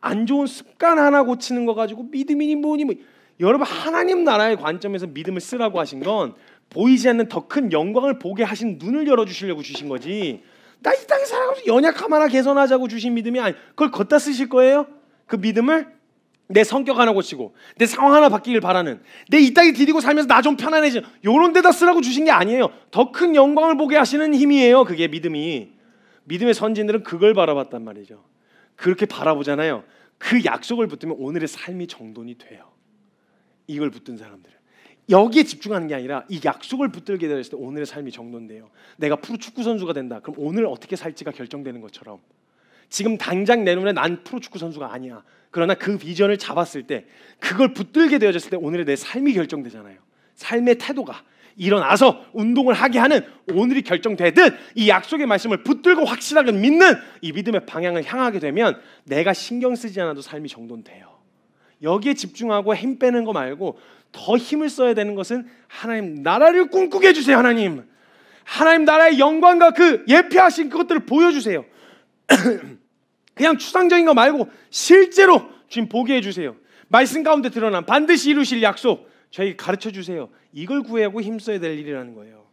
안 좋은 습관 하나 고치는 거 가지고 믿음이니 뭐니 뭐. 여러분 하나님 나라의 관점에서 믿음을 쓰라고 하신 건 보이지 않는 더 큰 영광을 보게 하신 눈을 열어주시려고 주신 거지. 나 이 땅에 살아가면서 연약함 하나 개선하자고 주신 믿음이 아니. 그걸 걷다 쓰실 거예요? 그 믿음을 내 성격 하나 고치고 내 상황 하나 바뀌길 바라는 내 이 땅에 디디고 살면서 나 좀 편안해지 요런 데다 쓰라고 주신 게 아니에요. 더 큰 영광을 보게 하시는 힘이에요. 그게 믿음이. 믿음의 선진들은 그걸 바라봤단 말이죠. 그렇게 바라보잖아요. 그 약속을 붙들면 오늘의 삶이 정돈이 돼요. 이걸 붙든 사람들은 여기에 집중하는 게 아니라 이 약속을 붙들게 되었을 때 오늘의 삶이 정돈돼요. 내가 프로축구 선수가 된다. 그럼 오늘 어떻게 살지가 결정되는 것처럼 지금 당장 내 눈에 난 프로축구 선수가 아니야. 그러나 그 비전을 잡았을 때 그걸 붙들게 되어졌을 때 오늘의 내 삶이 결정되잖아요. 삶의 태도가 일어나서 운동을 하게 하는 오늘이 결정되듯 이 약속의 말씀을 붙들고 확실하게 믿는 이 믿음의 방향을 향하게 되면 내가 신경 쓰지 않아도 삶이 정돈돼요. 여기에 집중하고 힘 빼는 거 말고 더 힘을 써야 되는 것은 하나님 나라를 꿈꾸게 해주세요. 하나님 나라의 영광과 그 예표하신 그것들을 보여주세요. 그냥 추상적인 거 말고 실제로 주님 보게 해주세요. 말씀 가운데 드러난 반드시 이루실 약속 저에게 가르쳐주세요. 이걸 구하고 힘써야 될 일이라는 거예요.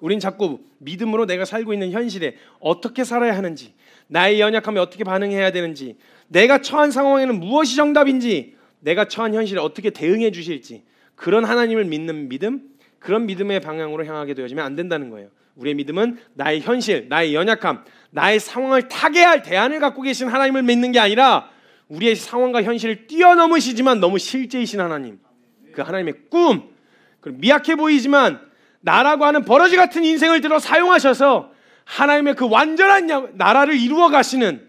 우린 자꾸 믿음으로 내가 살고 있는 현실에 어떻게 살아야 하는지, 나의 연약함에 어떻게 반응해야 되는지, 내가 처한 상황에는 무엇이 정답인지, 내가 처한 현실에 어떻게 대응해 주실지, 그런 하나님을 믿는 믿음, 그런 믿음의 방향으로 향하게 되어지면 안 된다는 거예요. 우리의 믿음은 나의 현실, 나의 연약함, 나의 상황을 타개할 대안을 갖고 계신 하나님을 믿는 게 아니라 우리의 상황과 현실을 뛰어넘으시지만 너무 실제이신 하나님, 그 하나님의 꿈, 미약해 보이지만 나라고 하는 버러지 같은 인생을 들어 사용하셔서 하나님의 그 완전한 나라를 이루어 가시는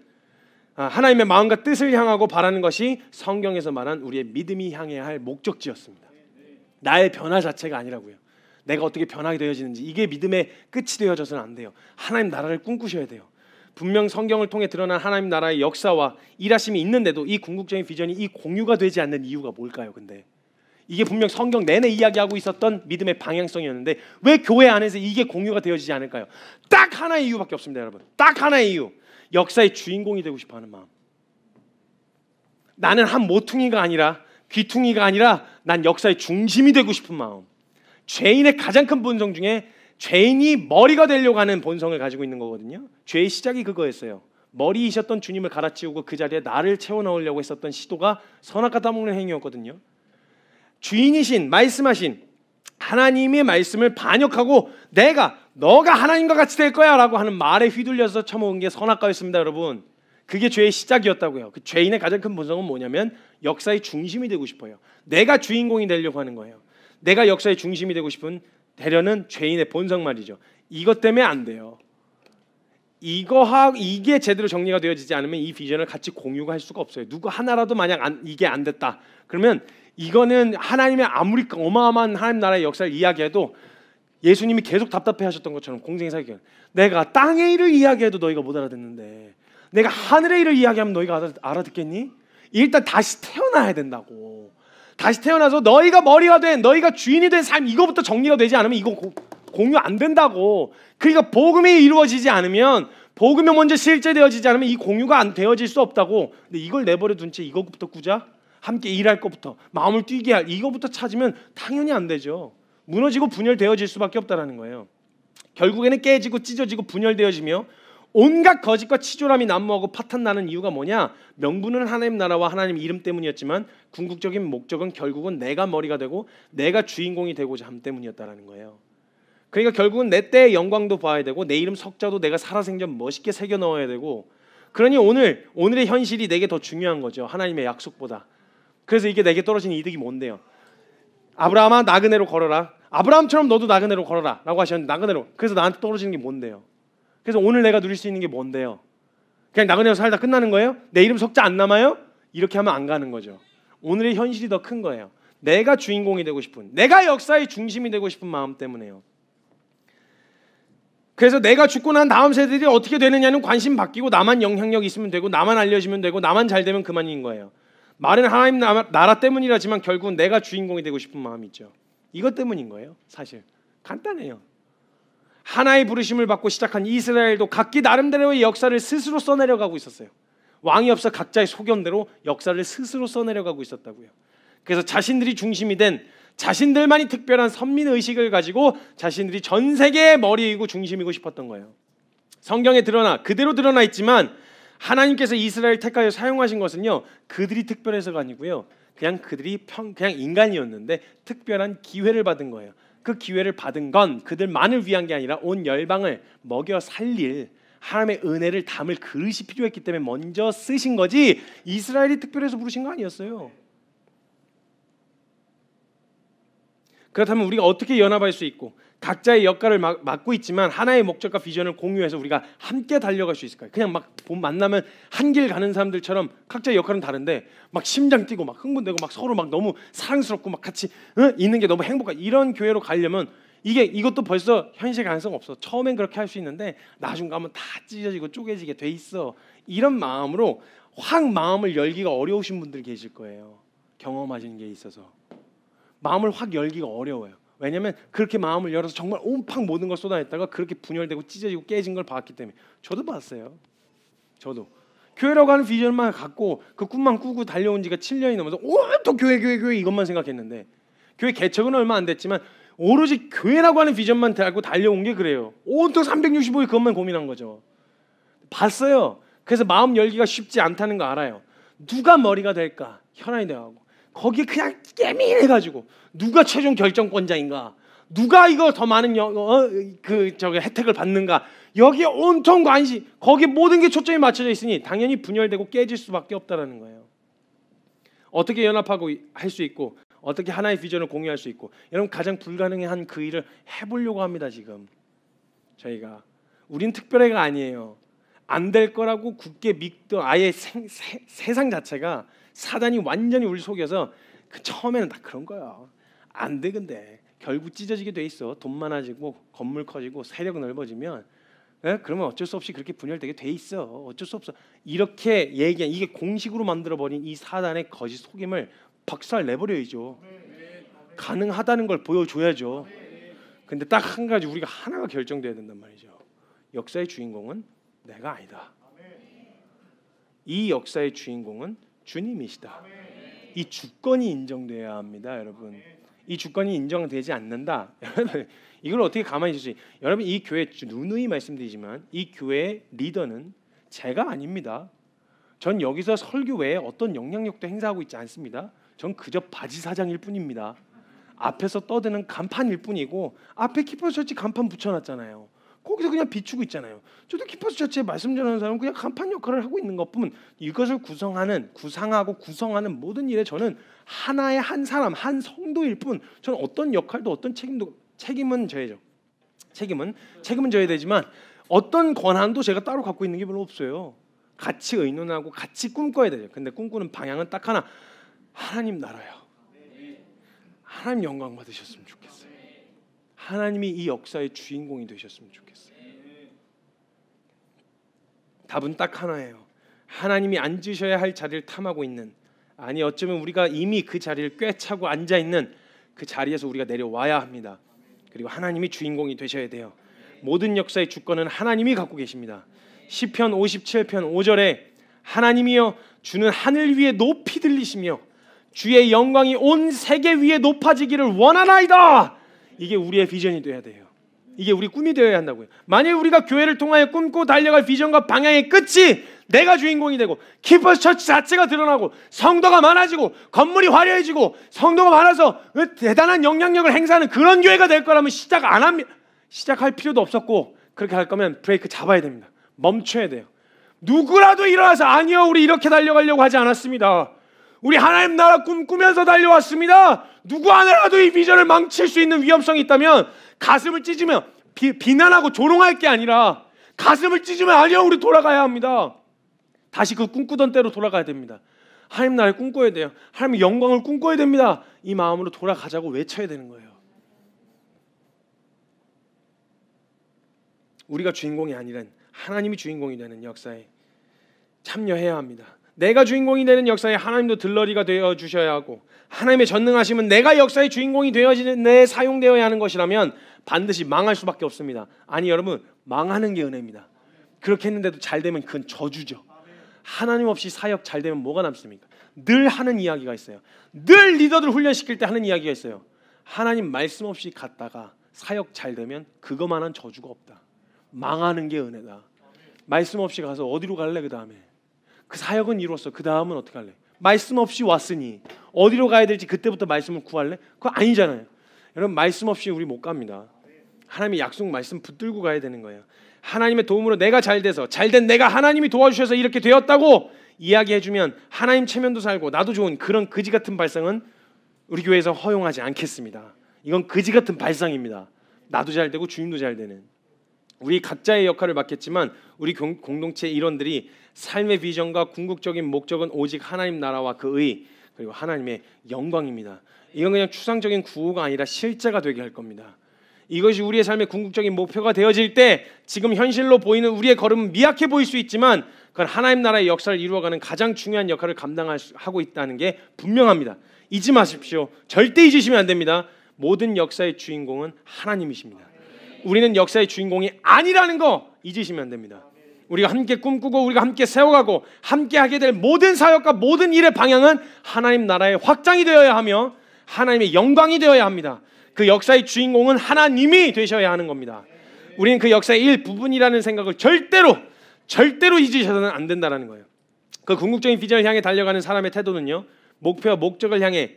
하나님의 마음과 뜻을 향하고 바라는 것이 성경에서 말한 우리의 믿음이 향해야 할 목적지였습니다. 나의 변화 자체가 아니라고요. 내가 어떻게 변하게 되어지는지 이게 믿음의 끝이 되어져서는 안 돼요. 하나님 나라를 꿈꾸셔야 돼요. 분명 성경을 통해 드러난 하나님 나라의 역사와 일하심이 있는데도 이 궁극적인 비전이 이 공유가 되지 않는 이유가 뭘까요? 근데 이게 분명 성경 내내 이야기하고 있었던 믿음의 방향성이었는데 왜 교회 안에서 이게 공유가 되어지지 않을까요? 딱 하나의 이유밖에 없습니다, 여러분. 딱 하나의 이유. 역사의 주인공이 되고 싶어하는 마음. 나는 한 모퉁이가 아니라 귀퉁이가 아니라 난 역사의 중심이 되고 싶은 마음. 죄인의 가장 큰 본성 중에 죄인이 머리가 되려고 하는 본성을 가지고 있는 거거든요. 죄의 시작이 그거였어요. 머리이셨던 주님을 갈아치우고 그 자리에 나를 채워 넣으려고 했었던 시도가 선악과 따먹는 행위였거든요. 주인이신 말씀하신 하나님의 말씀을 반역하고 너가 하나님과 같이 될 거야 라고 하는 말에 휘둘려서 처먹은 게 선악과였습니다, 여러분. 그게 죄의 시작이었다고요. 그 죄인의 가장 큰 본성은 뭐냐면 역사의 중심이 되고 싶어요. 내가 주인공이 되려고 하는 거예요. 내가 역사의 중심이 되고 싶은 대려는 죄인의 본성 말이죠. 이것 때문에 안 돼요. 이게 제대로 정리가 되어지지 않으면 이 비전을 같이 공유가 할 수가 없어요. 누구 하나라도 만약 이게 안 됐다 그러면 이거는 하나님의 아무리 어마어마한 하나님 나라의 역사를 이야기해도 예수님이 계속 답답해하셨던 것처럼 공생의 사기 내가 땅의 일을 이야기해도 너희가 못 알아듣는데 내가 하늘의 일을 이야기하면 너희가 알아듣겠니? 일단 다시 태어나야 된다고. 다시 태어나서 너희가 머리가 된 너희가 주인이 된 삶 이거부터 정리가 되지 않으면 이거 공유 안 된다고. 그러니까 복음이 이루어지지 않으면 복음이 먼저 실제되어지지 않으면 이 공유가 안 되어질 수 없다고. 근데 이걸 내버려 둔 채 이거부터 꾸자? 함께 일할 것부터 마음을 뛰게 할 이거부터 찾으면 당연히 안 되죠. 무너지고 분열되어질 수밖에 없다라는 거예요. 결국에는 깨지고 찢어지고 분열되어지며 온갖 거짓과 치졸함이 난무하고 파탄나는 이유가 뭐냐? 명분은 하나님 나라와 하나님 이름 때문이었지만 궁극적인 목적은 결국은 내가 머리가 되고 내가 주인공이 되고자 함 때문이었다라는 거예요. 그러니까 결국은 내 때의 영광도 봐야 되고 내 이름 석자도 내가 살아생전 멋있게 새겨 넣어야 되고 그러니 오늘의 현실이 내게 더 중요한 거죠. 하나님의 약속보다. 그래서 이게 내게 떨어지는 이득이 뭔데요? 아브라함아 나그네로 걸어라. 아브라함처럼 너도 나그네로 걸어라 라고 하셨는데 나그네로. 그래서 나한테 떨어지는 게 뭔데요? 그래서 오늘 내가 누릴 수 있는 게 뭔데요? 그냥 나그네로 살다 끝나는 거예요? 내 이름 석자 안 남아요? 이렇게 하면 안 가는 거죠. 오늘의 현실이 더 큰 거예요. 내가 주인공이 되고 싶은, 내가 역사의 중심이 되고 싶은 마음 때문에요. 그래서 내가 죽고 난 다음 세대들이 어떻게 되느냐는 관심 바뀌고 나만 영향력 있으면 되고 나만 알려지면 되고 나만 잘 되면 그만인 거예요. 말은 하나님 나라 때문이라지만 결국은 내가 주인공이 되고 싶은 마음이 있죠. 이것 때문인 거예요. 사실 간단해요. 하나의 부르심을 받고 시작한 이스라엘도 각기 나름대로의 역사를 스스로 써내려가고 있었어요. 왕이 없어 각자의 소견대로 역사를 스스로 써내려가고 있었다고요. 그래서 자신들이 중심이 된, 자신들만이 특별한 선민의식을 가지고 자신들이 전 세계의 머리이고 중심이고 싶었던 거예요. 성경에 그대로 드러나 있지만 하나님께서 이스라엘 택하여 사용하신 것은요, 그들이 특별해서가 아니고요, 그냥 인간이었는데 특별한 기회를 받은 거예요. 그 기회를 받은 건 그들만을 위한 게 아니라 온 열방을 먹여 살릴 하나님의 은혜를 담을 그릇이 필요했기 때문에 먼저 쓰신 거지, 이스라엘이 특별해서 부르신 거 아니었어요. 그렇다면 우리가 어떻게 연합할 수 있고 각자의 역할을 맡고 있지만 하나의 목적과 비전을 공유해서 우리가 함께 달려갈 수 있을까요? 그냥 막 만나면 한 길 가는 사람들처럼 각자의 역할은 다른데 막 심장 뛰고 막 흥분되고 막 서로 막 너무 사랑스럽고 막 같이 있는 게 너무 행복한 이런 교회로 가려면 이것도 벌써 현실 가능성 없어. 처음엔 그렇게 할 수 있는데 나중 가면 다 찢어지고 쪼개지게 돼 있어. 이런 마음으로 확 마음을 열기가 어려우신 분들 계실 거예요. 경험하시는 게 있어서 마음을 확 열기가 어려워요. 왜냐하면 그렇게 마음을 열어서 정말 온팡 모든 걸 쏟아냈다가 그렇게 분열되고 찢어지고 깨진 걸 봤기 때문에. 저도 봤어요. 저도 교회라고 하는 비전만 갖고 그 꿈만 꾸고 달려온 지가 7년이 넘어서 온통 교회 이것만 생각했는데, 교회 개척은 얼마 안 됐지만 오로지 교회라고 하는 비전만 달고 달려온 게 그래요. 온통 365일 그것만 고민한 거죠. 봤어요. 그래서 마음 열기가 쉽지 않다는 거 알아요. 누가 머리가 될까? 혈안이 되어가고 거기에 그냥 깨민해가지고 누가 최종 결정권자인가? 누가 이거 더 많은 혜택을 받는가? 여기에 온통 관심, 거기에 모든 게 초점이 맞춰져 있으니 당연히 분열되고 깨질 수밖에 없다라는 거예요. 어떻게 연합하고 할 수 있고 어떻게 하나의 비전을 공유할 수 있고, 여러분 가장 불가능한 그 일을 해보려고 합니다. 지금 저희가 우린 특별해가 아니에요. 안 될 거라고 굳게 믿던 아예 세상 자체가 사단이 완전히 우리 속여서 처음에는 다 그런 거야. 안 돼. 근데 결국 찢어지게 돼 있어. 돈 많아지고 건물 커지고 세력 넓어지면 그러면 어쩔 수 없이 그렇게 분열되게 돼 있어. 어쩔 수 없어. 이렇게 얘기한, 이게 공식으로 만들어버린 이 사단의 거짓 속임을 박살 내버려야죠. 가능하다는 걸 보여줘야죠. 근데 딱 한 가지, 우리가 하나가 결정돼야 된단 말이죠. 역사의 주인공은 내가 아니다. 이 역사의 주인공은 주님이시다. 이 주권이 인정돼야 합니다. 여러분, 이 주권이 인정되지 않는다. 이걸 어떻게 가만히 있을 수 있어요? 여러분, 이 교회 누누이 말씀드리지만 이 교회의 리더는 제가 아닙니다. 전 여기서 설교 외에 어떤 영향력도 행사하고 있지 않습니다. 전 그저 바지 사장일 뿐입니다. 앞에서 떠드는 간판일 뿐이고, 앞에 키퍼스 처치 간판 붙여놨잖아요. 거기서 그냥 비추고 있잖아요. 저도 키퍼스 처치에 말씀 전하는 사람은 그냥 간판 역할을 하고 있는 것뿐, 이것을 구성하는 모든 일에 저는 하나의 한 사람, 한 성도일 뿐, 저는 어떤 역할도 어떤 책임은 져야죠. 책임은 져야 되지만 어떤 권한도 제가 따로 갖고 있는 게 별로 없어요. 같이 의논하고 같이 꿈꿔야 되죠. 근데 꿈꾸는 방향은 딱 하나, 하나님 나라요. 하나님 영광 받으셨으면 좋겠어요. 하나님이 이 역사의 주인공이 되셨으면 좋겠어요. 답은 딱 하나예요. 하나님이 앉으셔야 할 자리를 탐하고 있는, 아니 어쩌면 우리가 이미 그 자리를 꿰차고 앉아있는 그 자리에서 우리가 내려와야 합니다. 그리고 하나님이 주인공이 되셔야 돼요. 모든 역사의 주권은 하나님이 갖고 계십니다. 시편 57편 5절에 하나님이여 주는 하늘 위에 높이 들리시며 주의 영광이 온 세계 위에 높아지기를 원하나이다. 이게 우리의 비전이 돼야 돼요. 이게 우리 꿈이 되어야 한다고요. 만일 우리가 교회를 통하여 꿈꾸고 달려갈 비전과 방향의 끝이 내가 주인공이 되고 키퍼스 처치 자체가 드러나고 성도가 많아지고 건물이 화려해지고 성도가 많아서 대단한 영향력을 행사하는 그런 교회가 될 거라면 시작 안 합니다. 시작할 필요도 없었고, 그렇게 할 거면 브레이크 잡아야 됩니다. 멈춰야 돼요. 누구라도 일어나서 아니요 우리 이렇게 달려가려고 하지 않았습니다. 우리 하나님 나라 꿈꾸면서 달려왔습니다. 누구 하나라도 이 비전을 망칠 수 있는 위험성이 있다면 가슴을 찢으며 비난하고 조롱할 게 아니라 가슴을 찢으면 아니요, 우리 돌아가야 합니다. 다시 그 꿈꾸던 때로 돌아가야 됩니다. 하나님 나라를 꿈꿔야 돼요. 하나님의 영광을 꿈꿔야 됩니다. 이 마음으로 돌아가자고 외쳐야 되는 거예요. 우리가 주인공이 아니란 하나님이 주인공이 되는 역사에 참여해야 합니다. 내가 주인공이 되는 역사에 하나님도 들러리가 되어 주셔야 하고, 하나님의 전능하심은 내가 역사의 주인공이 되어지는 내 사용되어야 하는 것이라면 반드시 망할 수밖에 없습니다. 아니 여러분, 망하는 게 은혜입니다. 그렇게 했는데도 잘 되면 그건 저주죠. 하나님 없이 사역 잘 되면 뭐가 남습니까? 늘 하는 이야기가 있어요. 늘 리더들 훈련시킬 때 하는 이야기가 있어요. 하나님 말씀 없이 갔다가 사역 잘 되면 그거만한 저주가 없다. 망하는 게 은혜다. 말씀 없이 가서 어디로 갈래? 그 다음에 그 사역은 이뤘어. 그 다음은 어떻게 할래? 말씀 없이 왔으니 어디로 가야 될지 그때부터 말씀을 구할래? 그거 아니잖아요. 여러분, 말씀 없이 우리 못 갑니다. 하나님의 약속 말씀 붙들고 가야 되는 거예요. 하나님의 도움으로 내가 잘 돼서, 잘된 내가 하나님이 도와주셔서 이렇게 되었다고 이야기해주면 하나님 체면도 살고 나도 좋은 그런 그지 같은 발상은 우리 교회에서 허용하지 않겠습니다. 이건 그지 같은 발상입니다. 나도 잘 되고 주님도 잘 되는, 우리 각자의 역할을 맡겠지만 우리 공동체 일원들이 삶의 비전과 궁극적인 목적은 오직 하나님 나라와 그 의, 그리고 하나님의 영광입니다. 이건 그냥 추상적인 구호가 아니라 실제가 되게 할 겁니다. 이것이 우리의 삶의 궁극적인 목표가 되어질 때 지금 현실로 보이는 우리의 걸음은 미약해 보일 수 있지만 그건 하나님 나라의 역사를 이루어가는 가장 중요한 역할을 감당하고 있다는 게 분명합니다. 잊지 마십시오. 절대 잊으시면 안 됩니다. 모든 역사의 주인공은 하나님이십니다. 우리는 역사의 주인공이 아니라는 거 잊으시면 안 됩니다. 우리가 함께 꿈꾸고 우리가 함께 세워가고 함께 하게 될 모든 사역과 모든 일의 방향은 하나님 나라의 확장이 되어야 하며 하나님의 영광이 되어야 합니다. 그 역사의 주인공은 하나님이 되셔야 하는 겁니다. 우리는 그 역사의 일부분이라는 생각을 절대로 잊으셔서는 안 된다는 거예요. 그 궁극적인 비전을 향해 달려가는 사람의 태도는요, 목표와 목적을 향해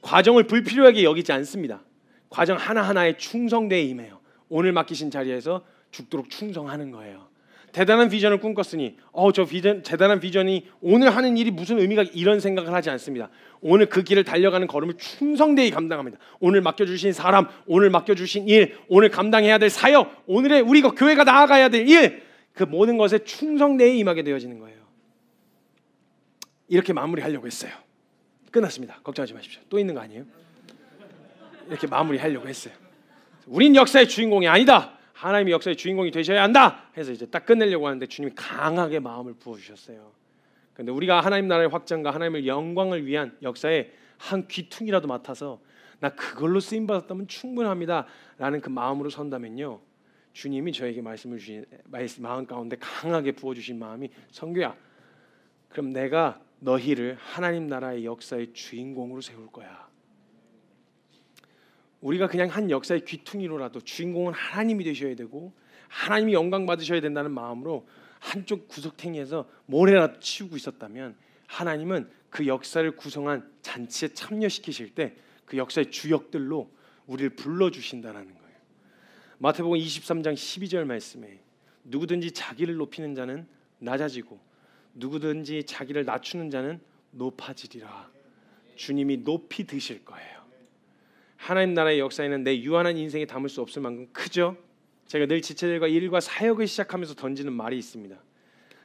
과정을 불필요하게 여기지 않습니다. 과정 하나하나에 충성되어 임해요. 오늘 맡기신 자리에서 죽도록 충성하는 거예요. 대단한 비전을 꿈꿨으니 저 비전, 대단한 비전이 오늘 하는 일이 무슨 의미가, 이런 생각을 하지 않습니다. 오늘 그 길을 달려가는 걸음을 충성되이 감당합니다. 오늘 맡겨주신 사람, 오늘 맡겨주신 일, 오늘 감당해야 될 사역, 오늘의 우리가 교회가 나아가야 될 일, 그 모든 것에 충성되이 임하게 되어지는 거예요. 이렇게 마무리하려고 했어요. 끝났습니다. 걱정하지 마십시오. 또 있는 거 아니에요? 이렇게 마무리하려고 했어요. 우린 역사의 주인공이 아니다. 하나님이 역사의 주인공이 되셔야 한다 해서 이제 딱 끝내려고 하는데 주님이 강하게 마음을 부어주셨어요. 그런데 우리가 하나님 나라의 확장과 하나님의 영광을 위한 역사에 한 귀퉁이라도 맡아서 나 그걸로 쓰임받았다면 충분합니다 라는 그 마음으로 선다면요, 주님이 저에게 말씀을 주신 마음 가운데 강하게 부어주신 마음이, 성규야, 그럼 내가 너희를 하나님 나라의 역사의 주인공으로 세울 거야. 우리가 그냥 한 역사의 귀퉁이로라도 주인공은 하나님이 되셔야 되고 하나님이 영광 받으셔야 된다는 마음으로 한쪽 구석탱이에서 모래라도 치우고 있었다면 하나님은 그 역사를 구성한 잔치에 참여시키실 때 그 역사의 주역들로 우리를 불러주신다는 거예요. 마태복음 23장 12절 말씀에 누구든지 자기를 높이는 자는 낮아지고 누구든지 자기를 낮추는 자는 높아지리라. 주님이 높이 드실 거예요. 하나님 나라의 역사에는 내 유한한 인생에 담을 수 없을 만큼 크죠. 제가 늘 지체들과 일과 사역을 시작하면서 던지는 말이 있습니다.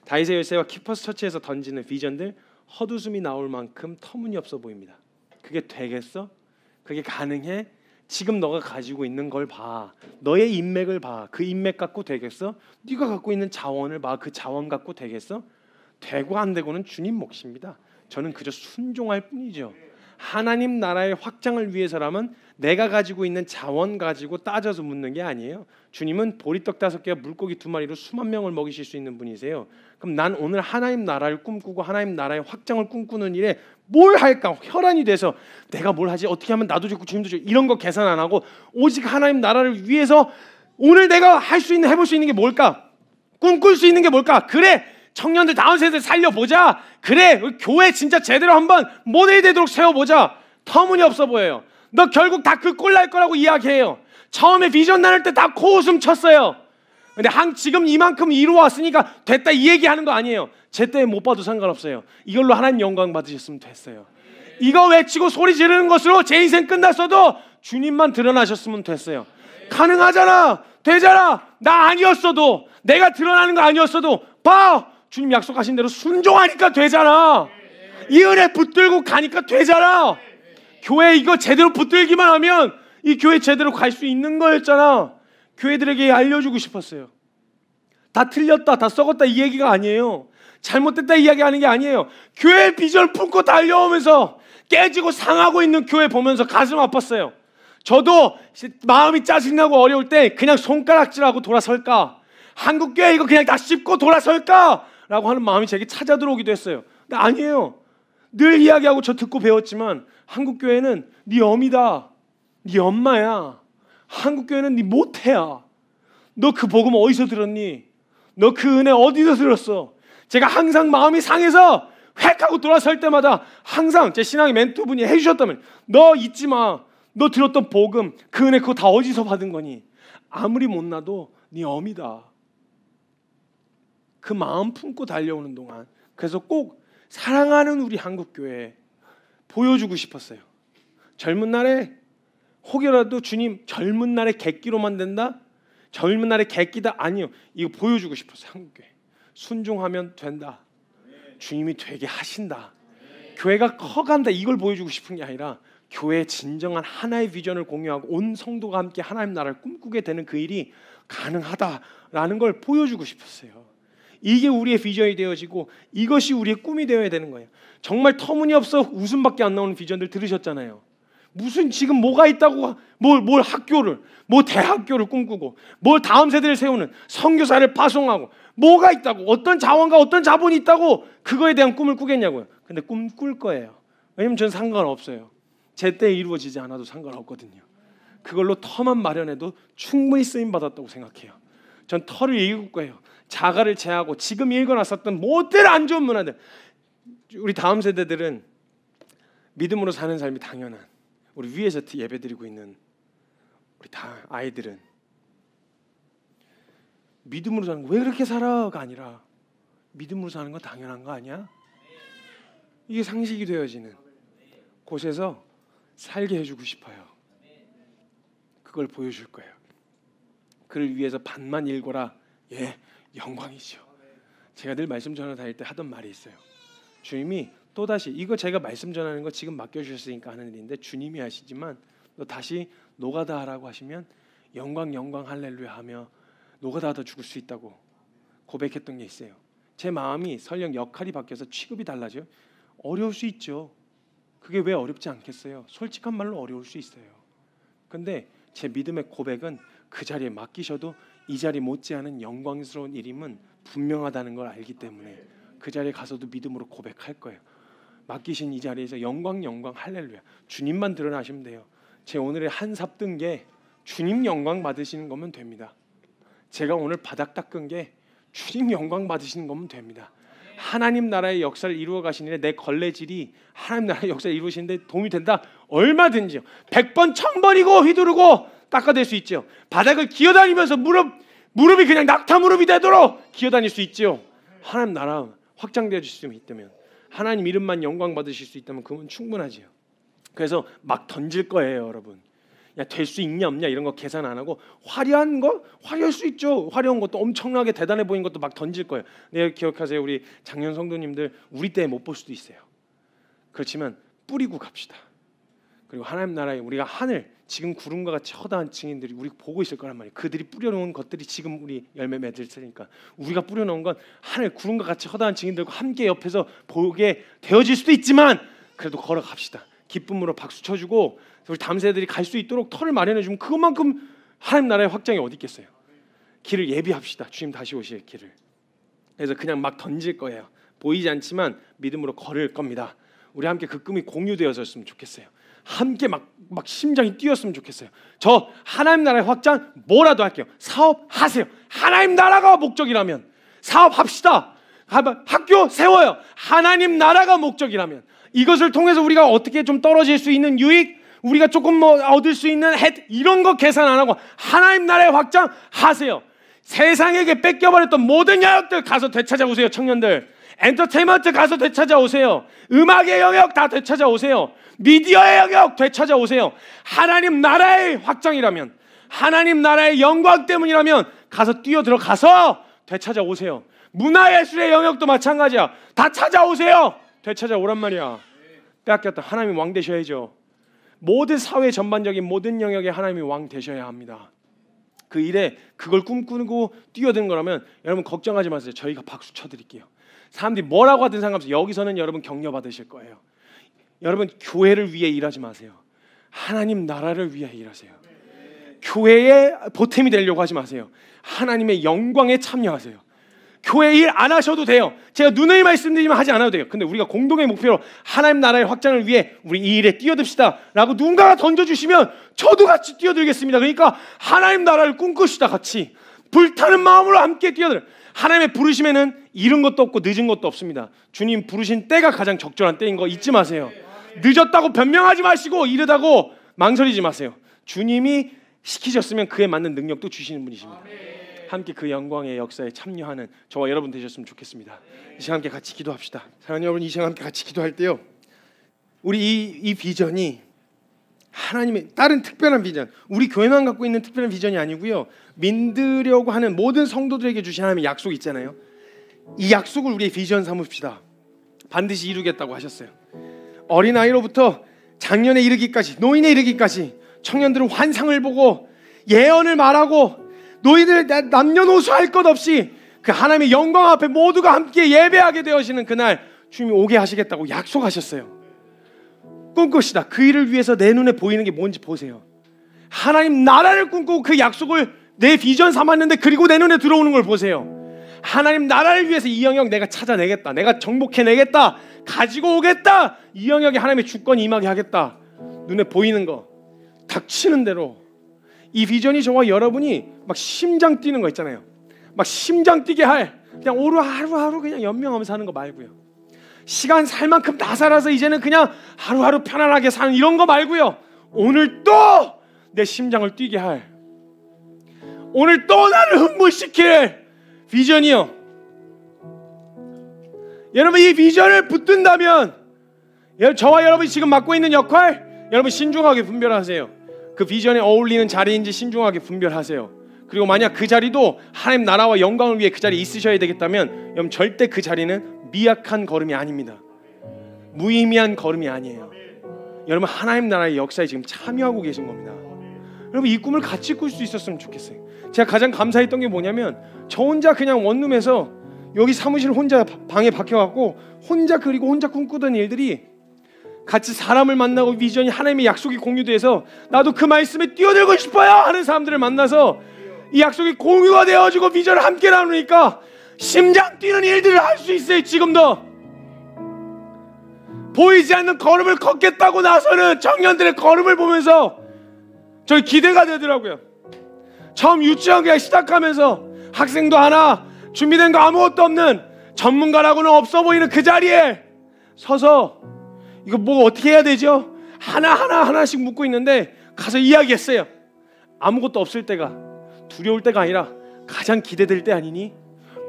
다윗의 열쇠와 키퍼스 처치에서 던지는 비전들, 헛웃음이 나올 만큼 터무니없어 보입니다. 그게 되겠어? 그게 가능해? 지금 너가 가지고 있는 걸 봐. 너의 인맥을 봐. 그 인맥 갖고 되겠어? 네가 갖고 있는 자원을 봐. 그 자원 갖고 되겠어? 되고 안 되고는 주님 몫입니다. 저는 그저 순종할 뿐이죠. 하나님 나라의 확장을 위해서라면 내가 가지고 있는 자원 가지고 따져서 묻는 게 아니에요. 주님은 보리떡 5개와 물고기 2마리로 수만 명을 먹이실 수 있는 분이세요. 그럼 난 오늘 하나님 나라를 꿈꾸고 하나님 나라의 확장을 꿈꾸는 일에 뭘 할까? 혈안이 돼서 내가 뭘 하지? 어떻게 하면 나도 좋고 주님도 좋고 이런 거 계산 안 하고 오직 하나님 나라를 위해서 오늘 내가 할 수 있는, 해볼 수 있는 게 뭘까? 꿈꿀 수 있는 게 뭘까? 그래, 청년들, 다음 세대 살려보자. 그래, 교회 진짜 제대로 한번 모델이 되도록 세워보자. 터무니없어 보여요. 너 결국 다 그 꼴 날 거라고 이야기해요. 처음에 비전 나눌 때 다 코웃음 쳤어요. 근데 지금 이만큼 이루어왔으니까 됐다 이 얘기하는 거 아니에요. 제때 못 봐도 상관없어요. 이걸로 하나님 영광 받으셨으면 됐어요. 이거 외치고 소리 지르는 것으로 제 인생 끝났어도 주님만 드러나셨으면 됐어요. 가능하잖아. 되잖아. 나 아니었어도, 내가 드러나는 거 아니었어도 봐, 주님 약속하신 대로 순종하니까 되잖아. 이 은혜 붙들고 가니까 되잖아. 교회 이거 제대로 붙들기만 하면 이 교회 제대로 갈 수 있는 거였잖아. 교회들에게 알려주고 싶었어요. 다 틀렸다, 다 썩었다 이 얘기가 아니에요. 잘못됐다 이야기하는 게 아니에요. 교회 비전을 품고 달려오면서 깨지고 상하고 있는 교회 보면서 가슴 아팠어요. 저도 마음이 짜증나고 어려울 때 그냥 손가락질하고 돌아설까, 한국교회 이거 그냥 다 씹고 돌아설까 라고 하는 마음이 제게 찾아 들어오기도 했어요. 근데 아니에요. 늘 이야기하고 저 듣고 배웠지만 한국교회는 네 어미다, 네 엄마야. 한국교회는 네 모태야. 너 그 복음 어디서 들었니? 너 그 은혜 어디서 들었어? 제가 항상 마음이 상해서 획 하고 돌아설 때마다 항상 제 신앙의 멘토분이 해주셨다면, 너 잊지 마. 너 들었던 복음 그 은혜 그거 다 어디서 받은 거니? 아무리 못나도 네 어미다. 그 마음 품고 달려오는 동안 그래서 꼭 사랑하는 우리 한국교회 보여주고 싶었어요. 젊은 날에 혹여라도 주님 젊은 날에 객기로만 된다? 젊은 날에 객기다? 아니요. 이거 보여주고 싶었어요. 한국교회 순종하면 된다. 주님이 되게 하신다. 교회가 커간다. 이걸 보여주고 싶은 게 아니라 교회의 진정한 하나의 비전을 공유하고 온 성도가 함께 하나님 나라를 꿈꾸게 되는 그 일이 가능하다라는 걸 보여주고 싶었어요. 이게 우리의 비전이 되어지고 이것이 우리의 꿈이 되어야 되는 거예요. 정말 터무니없어 웃음밖에 안 나오는 비전들 들으셨잖아요. 무슨 지금 뭐가 있다고 뭘 학교를, 뭐 대학교를 꿈꾸고, 뭘 다음 세대를 세우는 선교사를 파송하고, 뭐가 있다고, 어떤 자원과 어떤 자본이 있다고 그거에 대한 꿈을 꾸겠냐고요. 근데 꿈 꿀 거예요. 왜냐면 저는 상관없어요. 제때 이루어지지 않아도 상관없거든요. 그걸로 터만 마련해도 충분히 쓰임 받았다고 생각해요. 전 터를 읽을 거예요. 자가를 제하고 지금 읽어놨었던 모든 안 좋은 문화들, 우리 다음 세대들은 믿음으로 사는 삶이 당연한, 우리 위에서 예배드리고 있는 우리 다 아이들은 믿음으로 사는 거 왜 그렇게 살아가 아니라 믿음으로 사는 거 당연한 거 아니야? 이게 상식이 되어지는 곳에서 살게 해주고 싶어요. 그걸 보여줄 거예요. 그를 위해서 반만 읽어라. 예, 영광이죠. 제가 늘 말씀 전하 다닐 때 하던 말이 있어요. 주님이 또다시, 이거 제가 말씀 전하는 거 지금 맡겨주셨으니까 하는 일인데 주님이 하시지만 너 다시 노가다 하라고 하시면 영광 영광 할렐루야 하며 노가다 하다 죽을 수 있다고 고백했던 게 있어요. 제 마음이 설령 역할이 바뀌어서 취급이 달라져요. 어려울 수 있죠. 그게 왜 어렵지 않겠어요? 솔직한 말로 어려울 수 있어요. 근데 제 믿음의 고백은 그 자리에 맡기셔도 이 자리 못지않은 영광스러운 일임은 분명하다는 걸 알기 때문에 그 자리에 가서도 믿음으로 고백할 거예요. 맡기신 이 자리에서 영광 영광 할렐루야, 주님만 드러나시면 돼요. 제 오늘의 한 삽든 게 주님 영광 받으시는 거면 됩니다. 제가 오늘 바닥 닦은 게 주님 영광 받으시는 거면 됩니다. 하나님 나라의 역사를 이루어 가시는 일에 내 걸레질이 하나님 나라의 역사를 이루시는데 도움이 된다? 얼마든지요. 100번 1000번이고 휘두르고 닦아댈 수 있죠. 바닥을 기어다니면서 무릎이 그냥 낙타 무릎이 되도록 기어다닐 수 있죠. 하나님 나라 확장되어 줄 수 있다면, 하나님 이름만 영광 받으실 수 있다면 그건 충분하지요. 그래서 막 던질 거예요, 여러분. 야, 될 수 있냐 없냐 이런 거 계산 안 하고 화려한 거 화려할 수 있죠. 화려한 것도 엄청나게 대단해 보이는 것도 막 던질 거예요. 네, 기억하세요. 우리 작년 성도님들 우리 때 못 볼 수도 있어요. 그렇지만 뿌리고 갑시다. 그리고 하나님 나라에 우리가 하늘 지금 구름과 같이 허다한 증인들이 우리 보고 있을 거란 말이에요. 그들이 뿌려놓은 것들이 지금 우리 열매 맺을 테니까 우리가 뿌려놓은 건 하늘 구름과 같이 허다한 증인들과 함께 옆에서 보게 되어질 수도 있지만 그래도 걸어갑시다. 기쁨으로 박수 쳐주고 우리 다음 세대들이 갈 수 있도록 터를 마련해주면 그것만큼 하나님 나라의 확장이 어디 있겠어요. 길을 예비합시다. 주님 다시 오실 길을. 그래서 그냥 막 던질 거예요. 보이지 않지만 믿음으로 걸을 겁니다. 우리 함께 그 꿈이 공유되어졌으면 좋겠어요. 함께 막 심장이 뛰었으면 좋겠어요. 저 하나님 나라의 확장 뭐라도 할게요. 사업하세요. 하나님 나라가 목적이라면 사업합시다. 학교 세워요. 하나님 나라가 목적이라면 이것을 통해서 우리가 어떻게 좀 떨어질 수 있는 유익, 우리가 조금 뭐 얻을 수 있는 혜택 이런 거 계산 안 하고 하나님 나라의 확장 하세요. 세상에게 뺏겨버렸던 모든 영역들 가서 되찾아오세요. 청년들, 엔터테인먼트 가서 되찾아오세요. 음악의 영역 다 되찾아오세요. 미디어의 영역 되찾아오세요. 하나님 나라의 확장이라면, 하나님 나라의 영광 때문이라면 가서 뛰어들어가서 되찾아오세요. 문화예술의 영역도 마찬가지야. 다 찾아오세요. 되찾아오란 말이야. 빼앗겼다. 하나님이 왕 되셔야죠. 모든 사회 전반적인 모든 영역에 하나님이 왕 되셔야 합니다. 그 일에 그걸 꿈꾸고 뛰어드는 거라면 여러분 걱정하지 마세요. 저희가 박수 쳐드릴게요. 사람들이 뭐라고 하든 상관없어요. 여기서는 여러분 격려받으실 거예요. 여러분 교회를 위해 일하지 마세요. 하나님 나라를 위해 일하세요. 교회의 보탬이 되려고 하지 마세요. 하나님의 영광에 참여하세요. 교회 일 안 하셔도 돼요. 제가 누누이 말씀드리지만 하지 않아도 돼요. 근데 우리가 공동의 목표로 하나님 나라의 확장을 위해 우리 이 일에 뛰어듭시다 라고 누군가가 던져주시면 저도 같이 뛰어들겠습니다. 그러니까 하나님 나라를 꿈꾸시다 같이 불타는 마음으로 함께 뛰어들. 하나님의 부르심에는 이른 것도 없고 늦은 것도 없습니다. 주님 부르신 때가 가장 적절한 때인 거 잊지 마세요. 늦었다고 변명하지 마시고 이르다고 망설이지 마세요. 주님이 시키셨으면 그에 맞는 능력도 주시는 분이십니다. 함께 그 영광의 역사에 참여하는 저와 여러분 되셨으면 좋겠습니다. 이 시간 함께 같이 기도합시다. 사랑하는 여러분, 이 시간 함께 같이 기도할 때요, 우리 이 비전이 하나님의 다른 특별한 비전, 우리 교회만 갖고 있는 특별한 비전이 아니고요, 믿으려고 하는 모든 성도들에게 주신 하나님의 약속이 있잖아요. 이 약속을 우리의 비전 삼읍시다. 반드시 이루겠다고 하셨어요. 어린아이로부터 장년에 이르기까지, 노인에 이르기까지 청년들은 환상을 보고 예언을 말하고 너희들 남녀노소 할 것 없이 그 하나님의 영광 앞에 모두가 함께 예배하게 되어지는 그날 주님이 오게 하시겠다고 약속하셨어요. 꿈꿉시다. 그 일을 위해서 내 눈에 보이는 게 뭔지 보세요. 하나님 나라를 꿈꾸고 그 약속을 내 비전 삼았는데 그리고 내 눈에 들어오는 걸 보세요. 하나님 나라를 위해서 이 영역 내가 찾아내겠다, 내가 정복해내겠다, 가지고 오겠다, 이 영역에 하나님의 주권이 임하게 하겠다. 눈에 보이는 거 닥치는 대로 이 비전이 저와 여러분이 막 심장 뛰는 거 있잖아요. 막 심장 뛰게 할, 그냥 오루 하루하루 그냥 연명하면서 사는 거 말고요, 시간 살 만큼 다 살아서 이제는 그냥 하루하루 편안하게 사는 이런 거 말고요, 오늘 또 내 심장을 뛰게 할, 오늘 또 나를 흥분시킬 비전이요. 여러분 이 비전을 붙든다면 저와 여러분이 지금 맡고 있는 역할, 여러분 신중하게 분별하세요. 그 비전에 어울리는 자리인지 신중하게 분별하세요. 그리고 만약 그 자리도 하나님 나라와 영광을 위해 그 자리에 있으셔야 되겠다면 여러분 절대 그 자리는 미약한 걸음이 아닙니다. 무의미한 걸음이 아니에요. 여러분 하나님 나라의 역사에 지금 참여하고 계신 겁니다. 여러분 이 꿈을 같이 꿀 수 있었으면 좋겠어요. 제가 가장 감사했던 게 뭐냐면 저 혼자 그냥 원룸에서 여기 사무실 혼자 방에 박혀갖고 혼자 그리고 혼자 꿈꾸던 일들이 같이 사람을 만나고 비전이 하나님의 약속이 공유돼서 나도 그 말씀에 뛰어들고 싶어요 하는 사람들을 만나서 이 약속이 공유가 되어지고 비전을 함께 나누니까 심장 뛰는 일들을 할 수 있어요. 지금도 보이지 않는 걸음을 걷겠다고 나서는 청년들의 걸음을 보면서 저희 기대가 되더라고요. 처음 유치원 그냥 시작하면서 학생도 하나 준비된 거 아무것도 없는 전문가라고는 없어 보이는 그 자리에 서서 이거 뭐 어떻게 해야 되죠? 하나씩 묻고 있는데 가서 이야기했어요. 아무것도 없을 때가 두려울 때가 아니라 가장 기대될 때 아니니?